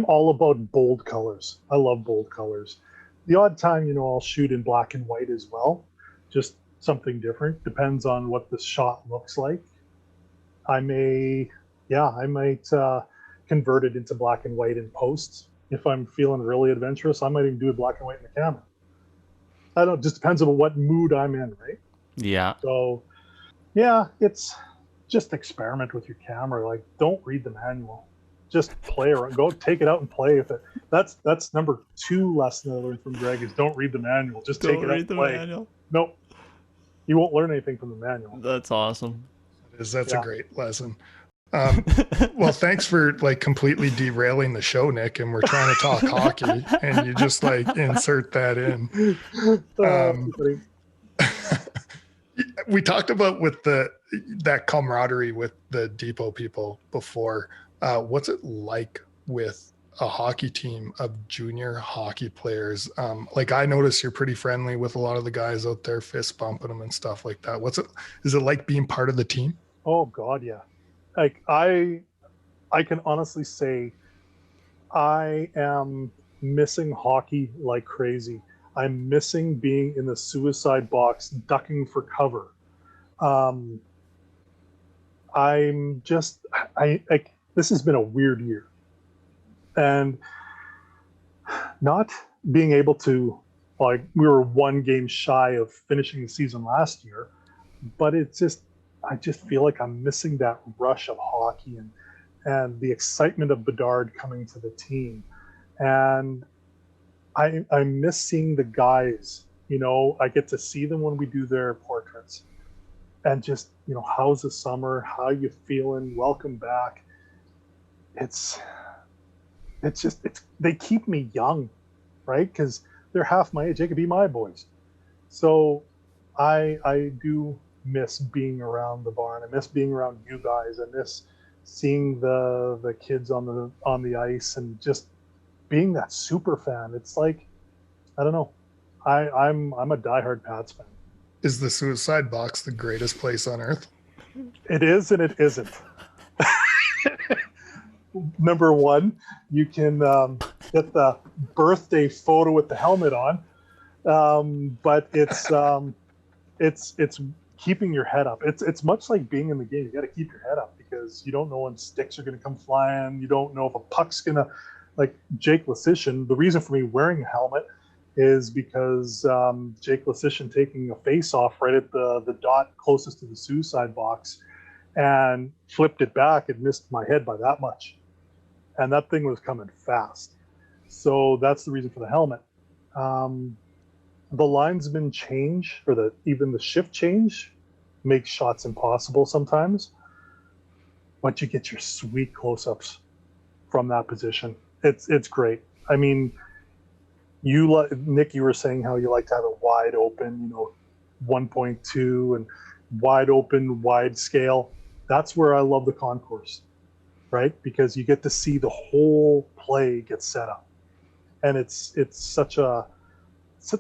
all about bold colors. I love bold colors. The odd time, I'll shoot in black and white as well. Just something different. Depends on what the shot looks like. I might convert it into black and white in post. If I'm feeling really adventurous, I might even do it black and white in the camera. I don't, just depends on what mood I'm in, right? Yeah. So, yeah, it's just experiment with your camera. Like, don't read the manual. Just play around. Go take it out and play with it. That's number 2 lesson I learned from Greg is don't read the manual. Just take it out and play. Manual. Nope. You won't learn anything from the manual. That's awesome. That's a great lesson. Well, thanks for completely derailing the show, Nick, and we're trying to talk hockey and you just insert that in. We talked about with that camaraderie with the Depot people before. What's it like with a hockey team of junior hockey players? I notice you're pretty friendly with a lot of the guys out there, fist bumping them and stuff like that. Is it like being part of the team? Oh God, yeah. I can honestly say I am missing hockey like crazy. I'm missing being in the suicide box, ducking for cover. This has been a weird year, and not being able to, we were 1 game shy of finishing the season last year, but I just feel like I'm missing that rush of hockey and the excitement of Bedard coming to the team. And I miss seeing the guys, I get to see them when we do their portraits and just, how's the summer? How you feeling? Welcome back. They keep me young, right? Because they're half my age. They could be my boys. So I do miss being around the barn. I miss being around you guys. I miss seeing the kids on the ice and just being that super fan. It's like, I don't know. I'm a diehard Pats fan. Is the suicide box the greatest place on earth? It is and it isn't. Number 1, you can get the birthday photo with the helmet on, but it's keeping your head up. It's much like being in the game. You got to keep your head up because you don't know when sticks are going to come flying. You don't know if a puck's going to, like Jake Lasician. The reason for me wearing a helmet is because Jake Lasician taking a face off right at the dot closest to the suicide box and flipped it back and missed my head by that much. And that thing was coming fast. So that's the reason for the helmet. The linesman change, or even the shift change, makes shots impossible sometimes. But you get your sweet close-ups from that position. It's great. I mean, Nick, you were saying how you like to have it wide open, 1.2 and wide open, wide scale. That's where I love the concourse, right? Because you get to see the whole play get set up, and it's such a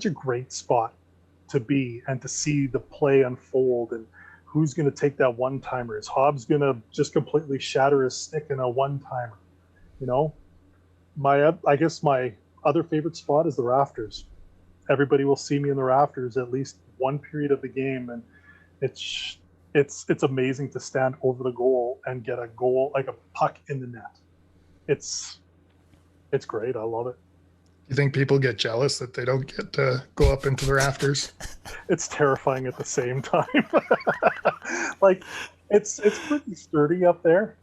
great spot to be and to see the play unfold, and who's going to take that one-timer. Is Hobbs going to just completely shatter his stick in a one-timer? I guess my other favorite spot is the rafters. Everybody will see me in the rafters at least one period of the game, and it's amazing to stand over the goal and get a goal, like a puck in the net. It's great. I love it. You think people get jealous that they don't get to go up into the rafters? It's terrifying at the same time. Like, it's pretty sturdy up there.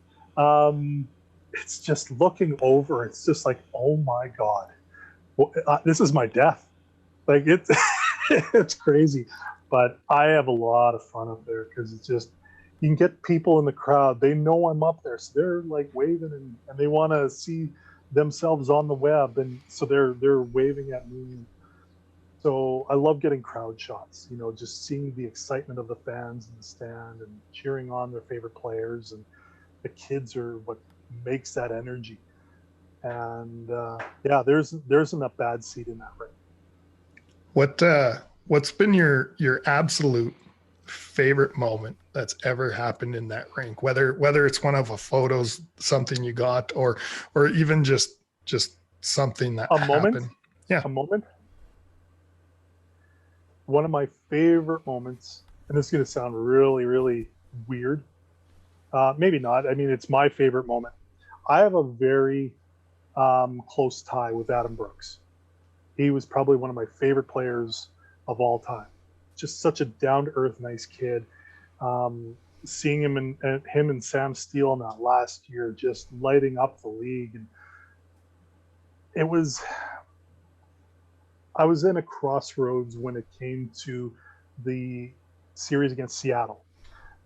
It's just looking over. It's just like, oh my God, this is my death. Like, it's crazy. But I have a lot of fun up there because it's just, you can get people in the crowd. They know I'm up there, so they're like waving and they want to see themselves on the web, and so they're waving at me. So I love getting crowd shots, just seeing the excitement of the fans in the stand and cheering on their favorite players, and the kids are what makes that energy. And yeah, there isn't a bad seat in that ring. What's been your absolute favorite moment that's ever happened in that rink? Whether it's one of a photos, something you got, or even just something that happened. Yeah, a moment. One of my favorite moments, and this is going to sound really, really weird. Maybe not. I mean, it's my favorite moment. I have a very close tie with Adam Brooks. He was probably one of my favorite players of all time. Just such a down-to-earth, nice kid. Seeing him and Sam Steele in that last year, just lighting up the league, and I was in a crossroads when it came to the series against Seattle,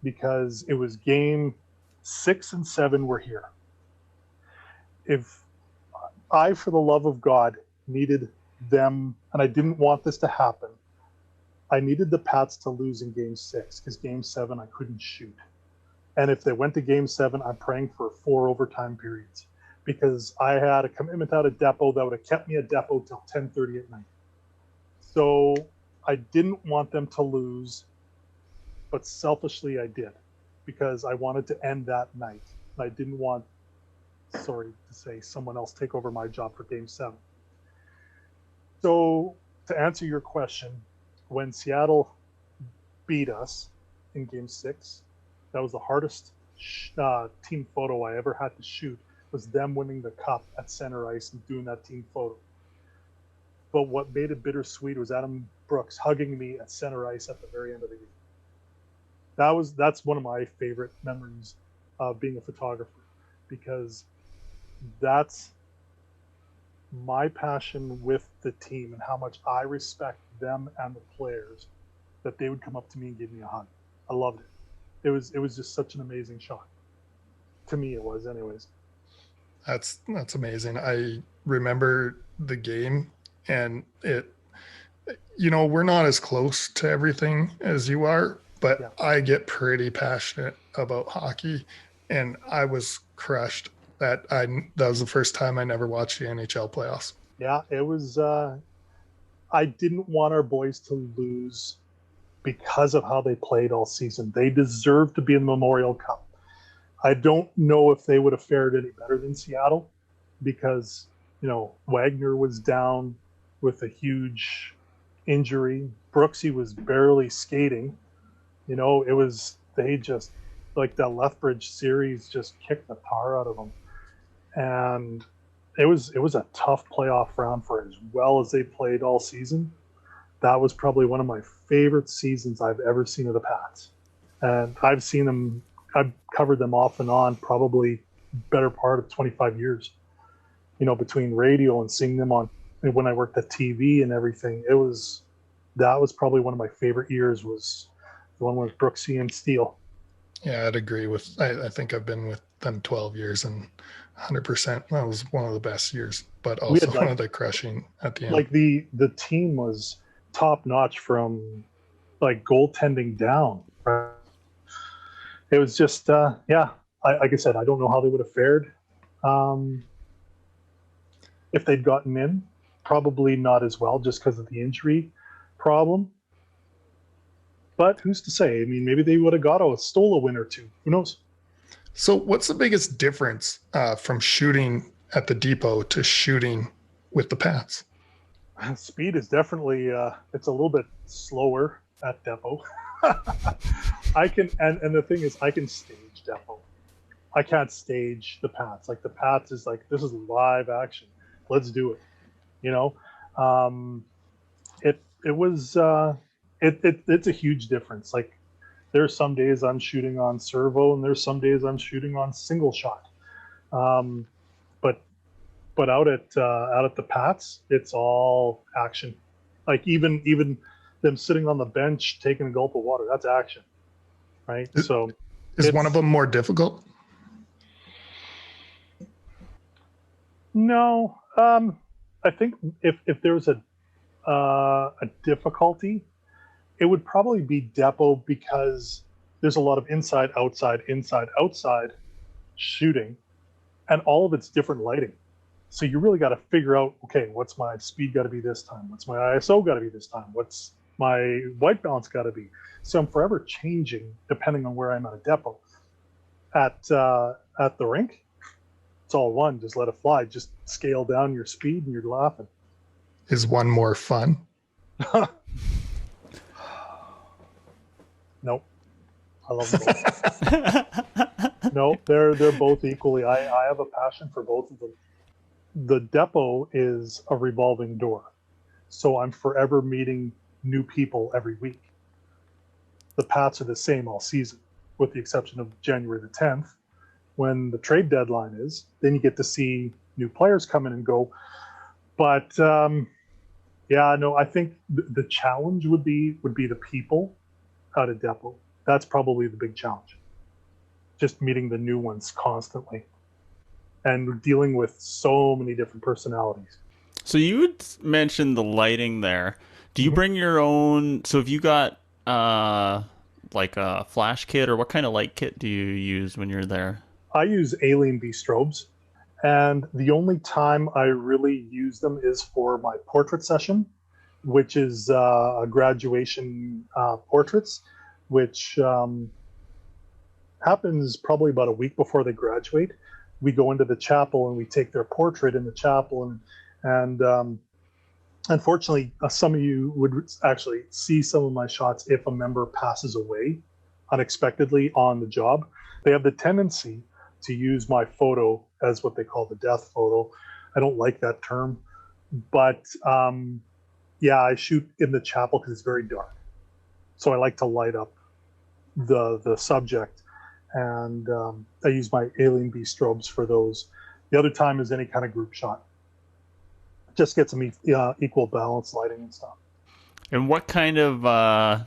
because it was game 6 and 7 were here. If I, for the love of God, needed them, and I didn't want this to happen, I needed the Pats to lose in game 6, because game 7 I couldn't shoot. And if they went to game 7, I'm praying for 4 overtime periods, because I had a commitment out of Depot that would have kept me at Depot till 10:30 at night. So I didn't want them to lose, but selfishly I did, because I wanted to end that night. I didn't want, sorry to say, someone else take over my job for game 7. So to answer your question, when Seattle beat us in game 6, that was the hardest team photo I ever had to shoot, was them winning the cup at center ice and doing that team photo. But what made it bittersweet was Adam Brooks hugging me at center ice at the very end of the game. That's one of my favorite memories of being a photographer, because that's my passion with the team and how much I respect them and the players, that they would come up to me and give me a hug. I loved it. It was just such an amazing shot. To me, it was, anyways. That's amazing. I remember the game, and we're not as close to everything as you are, but yeah. I get pretty passionate about hockey, and I was crushed that was the first time I never watched the NHL playoffs. Yeah, it was. I didn't want our boys to lose because of how they played all season. They deserved to be in the Memorial Cup. I don't know if they would have fared any better than Seattle, because Wagner was down with a huge injury. Brooksy was barely skating. It was, they just like that Lethbridge series just kicked the tar out of them, and it was a tough playoff round for as well as they played all season. That was probably one of my favorite seasons I've ever seen of the Pats, and I've covered them off and on probably better part of 25 years. Between radio and seeing them on when I worked at TV and everything, that was probably one of my favorite years. Was the one with Brooksy and Steele. Yeah, I'd agree with. I think I've been with them 12 years, and 100%. That was one of the best years, but also one of the crushing at the end. Like the team was top notch from like goaltending down. Right? It was just like I said, I don't know how they would have fared if they'd gotten in. Probably not as well, just because of the injury problem. But who's to say? I mean, maybe they would have stole a win or two. Who knows? So what's the biggest difference from shooting at the Depot to shooting with the Pats? Speed is definitely, it's a little bit slower at Depot. I can, and the thing is, I can stage Depot. I can't stage the Pats. Like the Pats is like, this is live action. Let's do it. It's a huge difference. Like there's some days I'm shooting on servo and there's some days I'm shooting on single shot. But out at the Pats, it's all action. Like even them sitting on the bench taking a gulp of water, that's action, right? So is one of them more difficult? No, I think if there was a difficulty, it would probably be Depot, because there's a lot of inside, outside shooting, and all of it's different lighting. So you really got to figure out, okay, what's my speed got to be this time? What's my ISO got to be this time? What's my white balance got to be? So I'm forever changing depending on where I'm at a Depot. At the rink, it's all one. Just let it fly. Just scale down your speed and you're laughing. Is one more fun? Nope. I love them both. No, they're both equally. I have a passion for both of them. The Depot is a revolving door, so I'm forever meeting new people every week. The Pats are the same all season, with the exception of January the 10th, when the trade deadline is. Then you get to see new players come in and go. But I think the challenge would be the people out of Depot. That's probably the big challenge. Just meeting the new ones constantly and dealing with so many different personalities. So you would mention the lighting there. Do you bring your own? So have you got like a flash kit, or what kind of light kit do you use when you're there? I use Alien B strobes, and the only time I really use them is for my portrait session, which is a graduation portraits, which happens probably about a week before they graduate. We go into the chapel and we take their portrait in the chapel, and unfortunately, some of you would actually see some of my shots if a member passes away unexpectedly on the job. They have the tendency to use my photo as what they call the death photo. I don't like that term, but I shoot in the chapel because it's very dark. So I like to light up the subject, and I use my Alien B strobes for those. The other time is any kind of group shot. Just get some equal balance lighting and stuff. And what kind of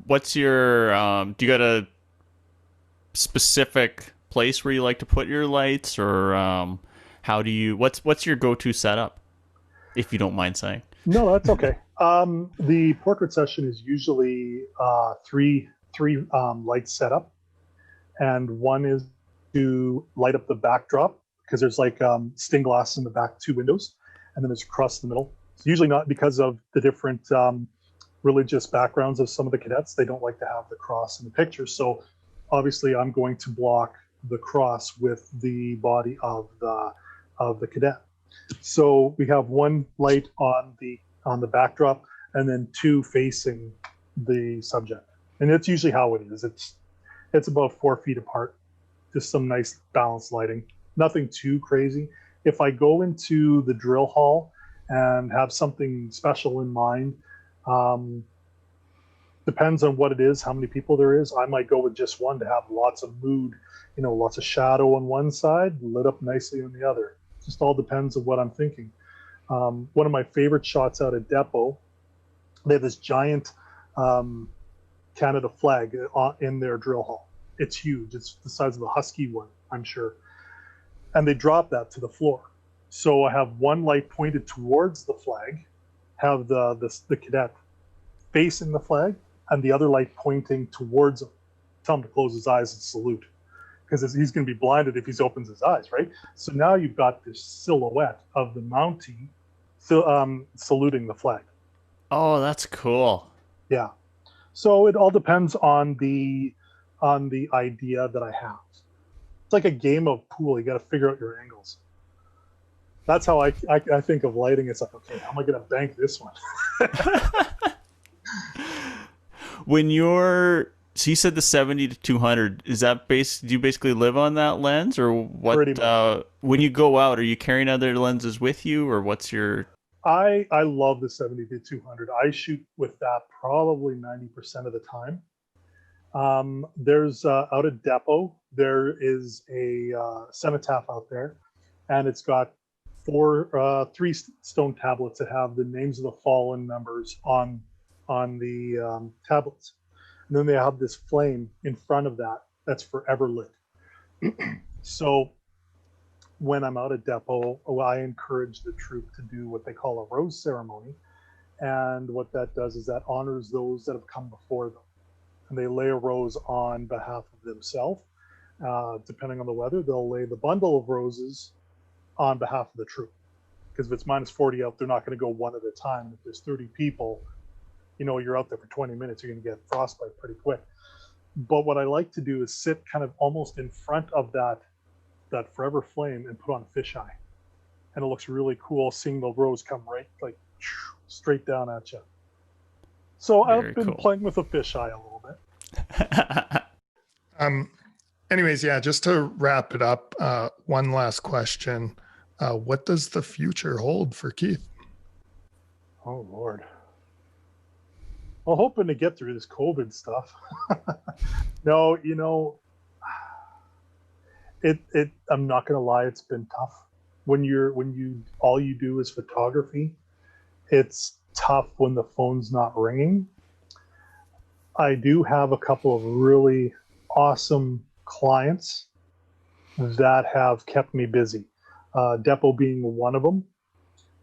what's your do you got a specific place where you like to put your lights, or how do you what's your go-to setup, if you don't mind saying? No, that's okay. The portrait session is usually three lights set up, and one is to light up the backdrop, because there's like stained glass in the back, 2 windows, and then there's a cross in the middle. It's usually not because of the different religious backgrounds of some of the cadets. They don't like to have the cross in the picture. So obviously I'm going to block the cross with the body of the cadet. So we have one light on the backdrop, and then 2 facing the subject. And that's usually how it is. It's about 4 feet apart. Just some nice balanced lighting. Nothing too crazy. If I go into the drill hall and have something special in mind, um, depends on what it is, how many people there is. I might go with just one to have lots of mood, lots of shadow on one side, lit up nicely on the other. Just all depends on what I'm thinking. One of my favorite shots out at Depot, they have this giant Canada flag in their drill hall. It's huge. It's the size of a husky one, I'm sure. And they drop that to the floor. So I have one light pointed towards the flag, have the cadet facing the flag, and the other light pointing towards him. Tell him to close his eyes and salute, because he's going to be blinded if he opens his eyes, right? So now you've got this silhouette of the Mountie saluting the flag. Oh, that's cool. Yeah. So it all depends on the idea that I have. It's like a game of pool. You got to figure out your angles. That's how I think of lighting. It's like, okay, how am I going to bank this one? So you said the 70 to 200, is that do you basically live on that lens, or what? When you go out, are you carrying other lenses with you, or what's your... I love the 70 to 200. I shoot with that probably 90% of the time. There's out at Depot, there is a cenotaph out there, and it's got three stone tablets that have the names of the fallen members on the tablets. And then they have this flame in front of that's forever lit. So when I'm out at Depot, I encourage the troop to do what they call a rose ceremony. And what that does is that honors those that have come before them. And they lay a rose on behalf of themselves. Depending on the weather, they'll lay the bundle of roses on behalf of the troop. Because if it's minus 40 out, they're not going to go one at a time. If there's 30 people, you're out there for 20 minutes, you're going to get frostbite pretty quick. But what I like to do is sit kind of almost in front of that forever flame and put on a fisheye. And it looks really cool seeing the rose come right, like straight down at you. So I've been playing with a fisheye a little bit. Anyways, yeah, just to wrap it up, one last question. What does the future hold for Keith? Oh, Lord. Well, hoping to get through this COVID stuff. No, I'm not going to lie, it's been tough. When all you do is photography, it's tough when the phone's not ringing. I do have a couple of really awesome clients that have kept me busy. Depot being one of them,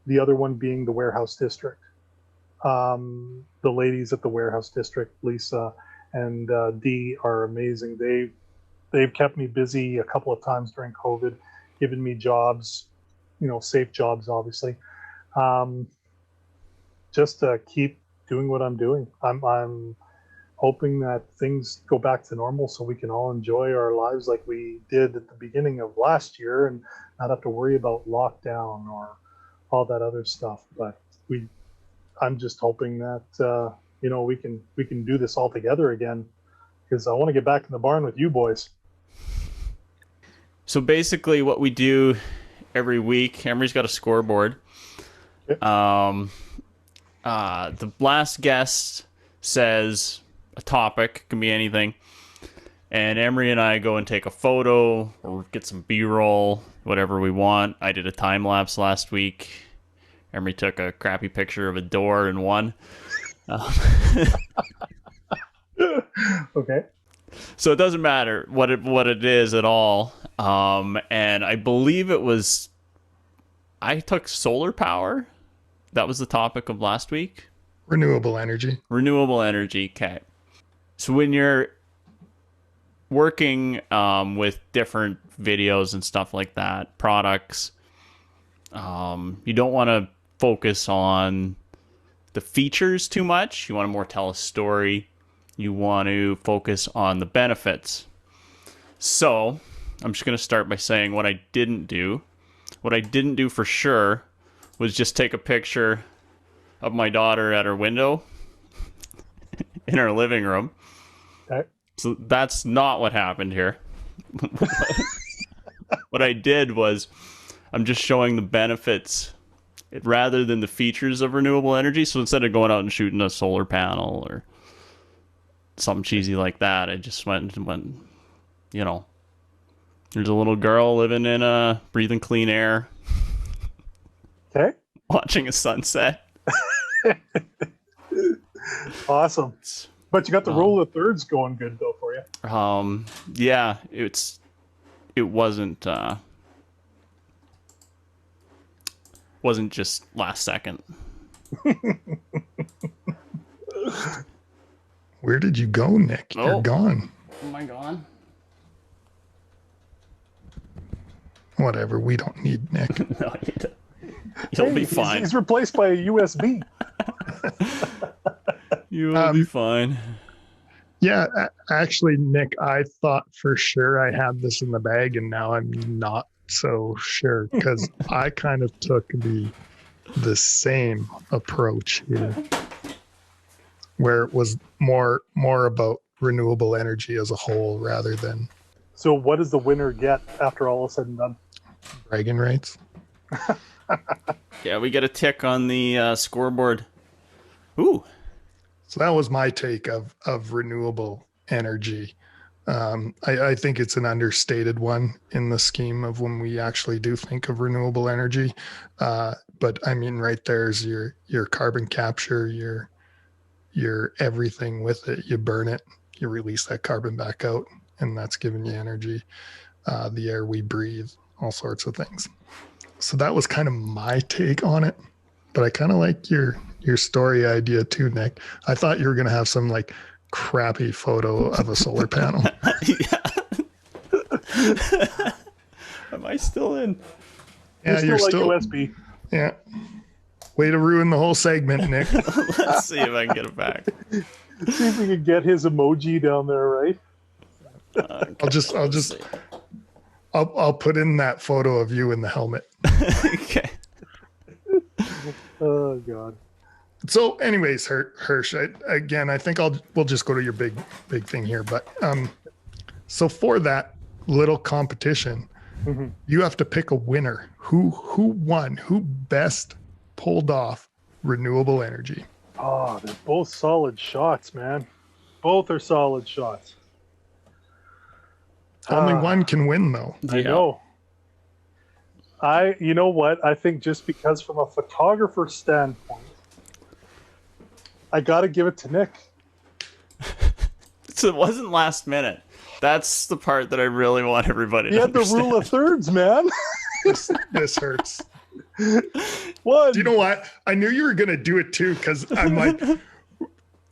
the other one being the warehouse district. The ladies at the warehouse district, Lisa and Dee, are amazing. They've kept me busy a couple of times during COVID, given me jobs, safe jobs, obviously. Just to keep doing what I'm doing. I'm hoping that things go back to normal so we can all enjoy our lives like we did at the beginning of last year and not have to worry about lockdown or all that other stuff. But I'm just hoping that we can do this all together again, because I want to get back in the barn with you boys. So basically what we do every week, Emery's got a scoreboard. Yep. The last guest says a topic, can be anything, and Emery and I go and take a photo or get some B-roll, whatever we want. I did a time lapse last week. Emery took a crappy picture of a door and won. Okay. So it doesn't matter what it is at all. And I believe I took solar power. That was the topic of last week. Renewable energy. Renewable energy. Okay. So when you're working with different videos and stuff like that, products, you don't want to focus on the features too much. You want to more tell a story. You want to focus on the benefits. So I'm just going to start by saying what I didn't do. What I didn't do for sure was just take a picture of my daughter at her window in her living room. Okay. So that's not what happened here. What I did was I'm just showing the benefits rather than the features of renewable energy. So instead of going out and shooting a solar panel or something cheesy like that, I just went, you know, there's a little girl living in breathing clean air, Okay. watching a sunset. Awesome. But you got the rule of thirds going good though for you. Yeah, it wasn't just last second. Where did you go, Nick? Oh. You're gone. Am I gone? Whatever. We don't need Nick. No, you'll be fine. He's replaced by a USB. You'll be fine. Yeah, actually, Nick, I thought for sure I had this in the bag, and now I'm not so sure because I kind of took the same approach here, where it was more about renewable energy as a whole rather than So what does the winner get after all is said and done? bragging rights. Yeah, we get a tick on the scoreboard. Ooh. So that was my take of renewable energy. I think it's an understated one in the scheme of when we actually do think of renewable energy. But I mean, right there's your carbon capture, your everything with it. You burn it, you release that carbon back out, and that's giving you energy. The air we breathe, all sorts of things. So that was kind of my take on it. But I kind of like your story idea too, Nick. I thought you were going to have some like crappy photo of a solar panel. Am I still in? Yeah, you're like still USB. Yeah. Way to ruin the whole segment, Nick. Let's see if I can get it back. See if we can get his emoji down there, right? I'll put in that photo of you in the helmet. Okay. Oh God. So, anyways, Hirsch, I think we'll just go to your big thing here. But so for that little competition, you have to pick a winner. Who won? Who best pulled off renewable energy? Oh, they're both solid shots, man. Both are solid shots. Only one can win, though. I know. You know what? I think just because from a photographer standpoint, I got to give it to Nick. So it wasn't last minute. That's the part that I really want everybody to He had the understand. rule of thirds, man. This hurts. One. Do you know what? I knew you were gonna do it too, because I'm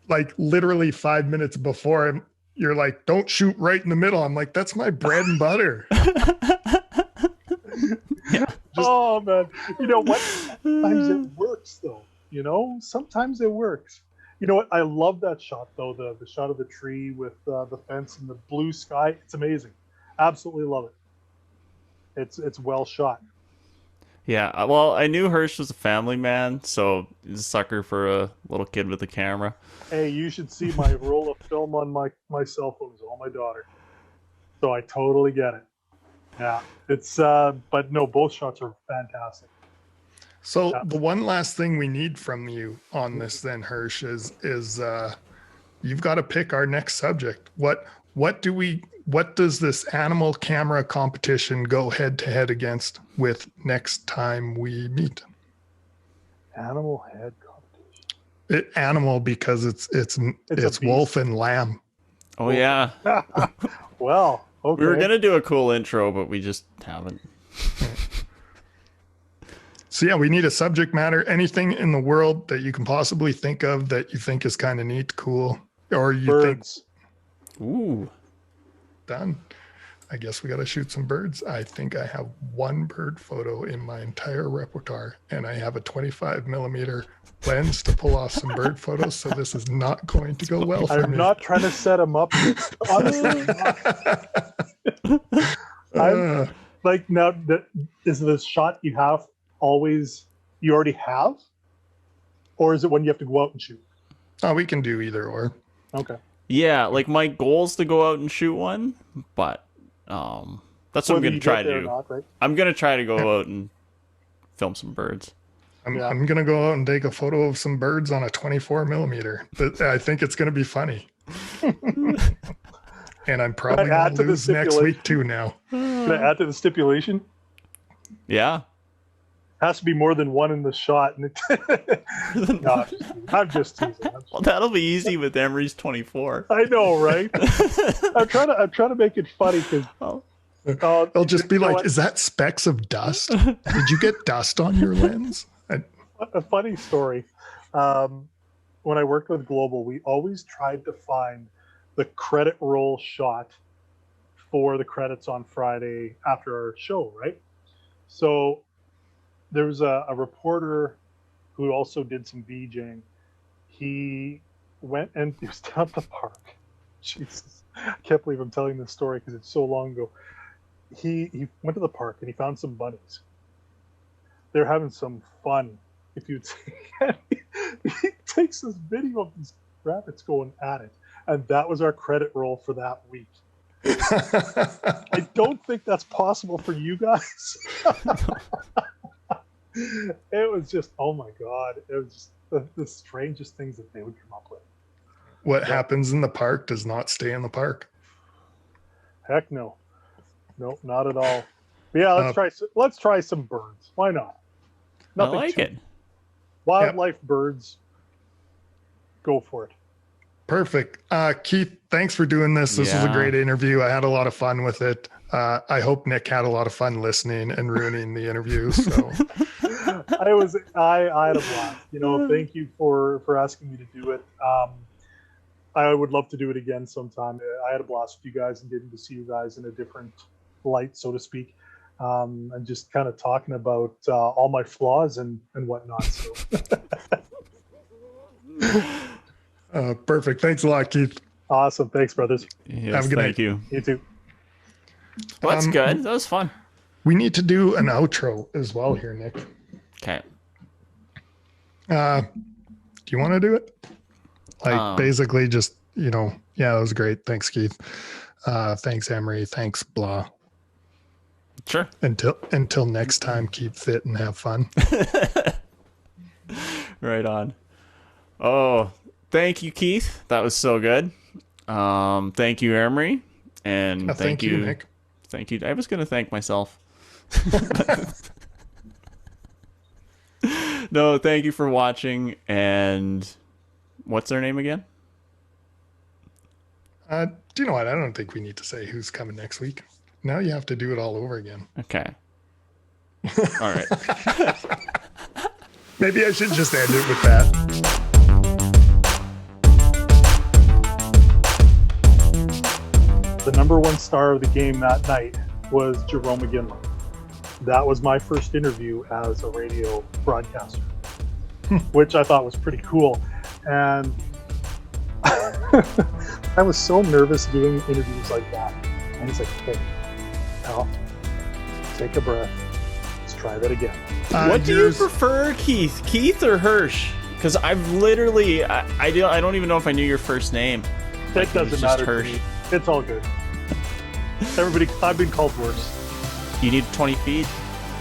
like literally 5 minutes before you're like, don't shoot right in the middle. I'm like, that's my bread and butter. Oh man, you know what? Sometimes it works though. You know, sometimes it works. You know what? I love that shot though. The shot of the tree with the fence and the blue sky. It's amazing. Absolutely love it. It's well shot. Yeah, well, I knew Hirsch was a family man, so he's a sucker for a little kid with a camera. Hey, you should see my roll of film on my cell phone. It's all my daughter. So I totally get it. Yeah, it's but no, both shots are fantastic. So the one last thing we need from you on this then, Hirsch, is you've got to pick our next subject. What does this animal camera competition go head to head against with next time we meet? Animal head competition. Animal because it's wolf and lamb. Oh yeah. Well, okay. We were gonna do a cool intro, but we just haven't. So yeah, we need a subject matter. Anything in the world that you can possibly think of that you think is kind of neat, cool, or you Birds. think. Ooh. Done. I guess we got to shoot some birds. I think I have one bird photo in my entire repertoire, and I have a 25 millimeter lens to pull off some bird photos. So this is not going to go well for me. I'm not trying to set them up. Honestly, I'm like, now, is the shot you have always you already have, or is it when you have to go out and shoot? Oh, we can do either or. Okay. Yeah, like my goal's to go out and shoot one, but that's what I'm Whether gonna you try get to there or do. not, right? I'm gonna try to go out and film some birds. Yeah. I'm gonna go out and take a photo of some birds on a 24 millimeter. But I think it's gonna be funny. And I'm probably add gonna to the lose next stipulation? week too now. Can I add to the stipulation? Yeah. Has to be more than one in the shot. No, I'm just teasing. Well, that'll be easy with Emery's 24. I know, right? I'm trying to make it funny because They'll just be you know like, what? "Is that specks of dust? Did you get dust on your lens?" A funny story. When I worked with Global, we always tried to find the credit roll shot for the credits on Friday after our show, right? So there was a reporter who also did some VJing. He went and he was down at the park. Jesus, I can't believe I'm telling this story because it's so long ago. He went to the park and he found some bunnies. They're having some fun. If you'd see, he takes this video of these rabbits going at it, and that was our credit roll for that week. I don't think that's possible for you guys. It was just, oh my god, it was just the strangest things that they would come up with. What happens in the park does not stay in the park. Heck no, not at all. But yeah, let's try some birds. Why not? I like it. Wildlife, birds. Go for it. Perfect. Keith, thanks for doing this. This was a Yeah. great interview. I had a lot of fun with it. I hope Nick had a lot of fun listening and ruining the interview. So I had a blast. Thank you for asking me to do it. I would love to do it again sometime. I had a blast with you guys and getting to see you guys in a different light, so to speak, and just kind of talking about all my flaws and whatnot. So. perfect. Thanks a lot, Keith. Awesome. Thanks, brothers. Yes, Have a good thank night. you. You too. Well, that's good. That was fun. We need to do an outro as well here, Nick. Okay. Do you want to do it? Basically just, yeah, it was great. Thanks, Keith. Thanks, Emery. Thanks, blah. Sure. Until next time, keep fit and have fun. Right on. Oh, thank you, Keith. That was so good. Thank you, Emery. And Thank you, Nick. Thank you. I was going to thank myself. No, thank you for watching. And what's their name again? Do you know what? I don't think we need to say who's coming next week. Now you have to do it all over again. Okay. All right. Maybe I should just end it with that. The number one star of the game that night was Jerome McGinley. That was my first interview as a radio broadcaster, which I thought was pretty cool. And I was so nervous doing interviews like that. And he's like, hey, Al, take a breath. Let's try that again. What do you prefer, Keith? Keith or Hirsch? Because I've literally, I don't even know if I knew your first name. It doesn't matter to me. It's all good. Everybody, I've been called worse. You need 20 feet?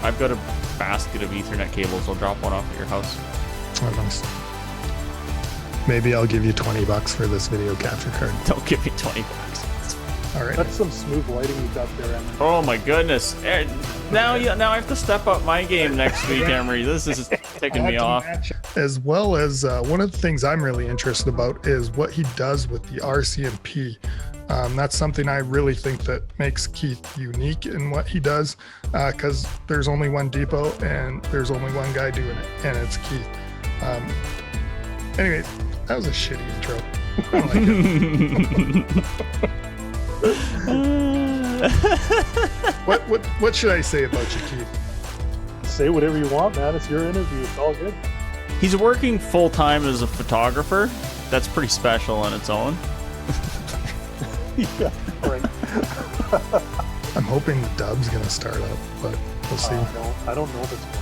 I've got a basket of Ethernet cables. I'll drop one off at your house. Oh, nice. Maybe I'll give you $20 for this video capture card. Don't give me 20 bucks. All right. That's some smooth lighting you got there, Emery. Oh my goodness! Now I have to step up my game next week, Emery. This is taking me off. As well as one of the things I'm really interested about is what he does with the RCMP. That's something I really think that makes Keith unique in what he does, because there's only one depot and there's only one guy doing it, and it's Keith. Anyway, that was a shitty intro. I don't like it. What should I say about you, Keith? Say whatever you want, man. It's your interview. It's all good. He's working full time as a photographer. That's pretty special on its own. Yeah, right. I'm hoping the dub's gonna start up, but we'll see. I don't know if it's going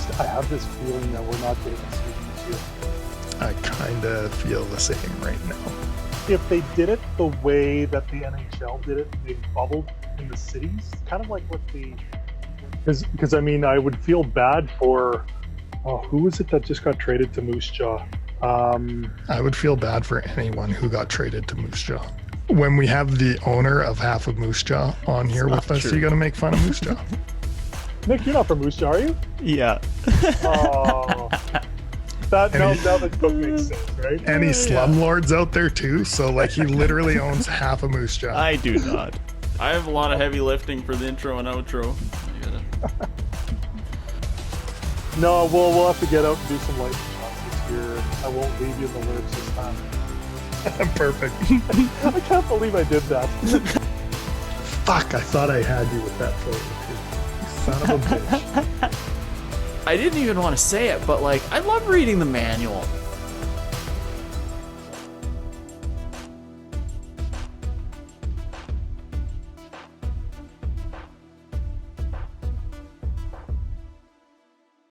to. I have this feeling that we're not getting a season I kind of feel the same right now. If they did it the way that the NHL did it, they bubbled in the cities, kind of like what the... Because I mean, I would feel bad for... Oh, who was it that just got traded to Moose Jaw? I would feel bad for anyone who got traded to Moose Jaw. When we have the owner of half of Moose Jaw on here with us, you got to make fun of Moose Jaw. Nick, you're not from Moose Jaw, are you? Yeah. Oh, now that book makes sense, right? Any slumlords out there too? So like he literally owns half of Moose Jaw. I do not. I have a lot of heavy lifting for the intro and outro. No, we'll have to get out and do some lightning shots this year. I won't leave you in the lurch this time. Perfect. I can't believe I did that. Fuck, I thought I had you with that photo too. You son of a bitch. I didn't even want to say it, but like, I love reading the manual.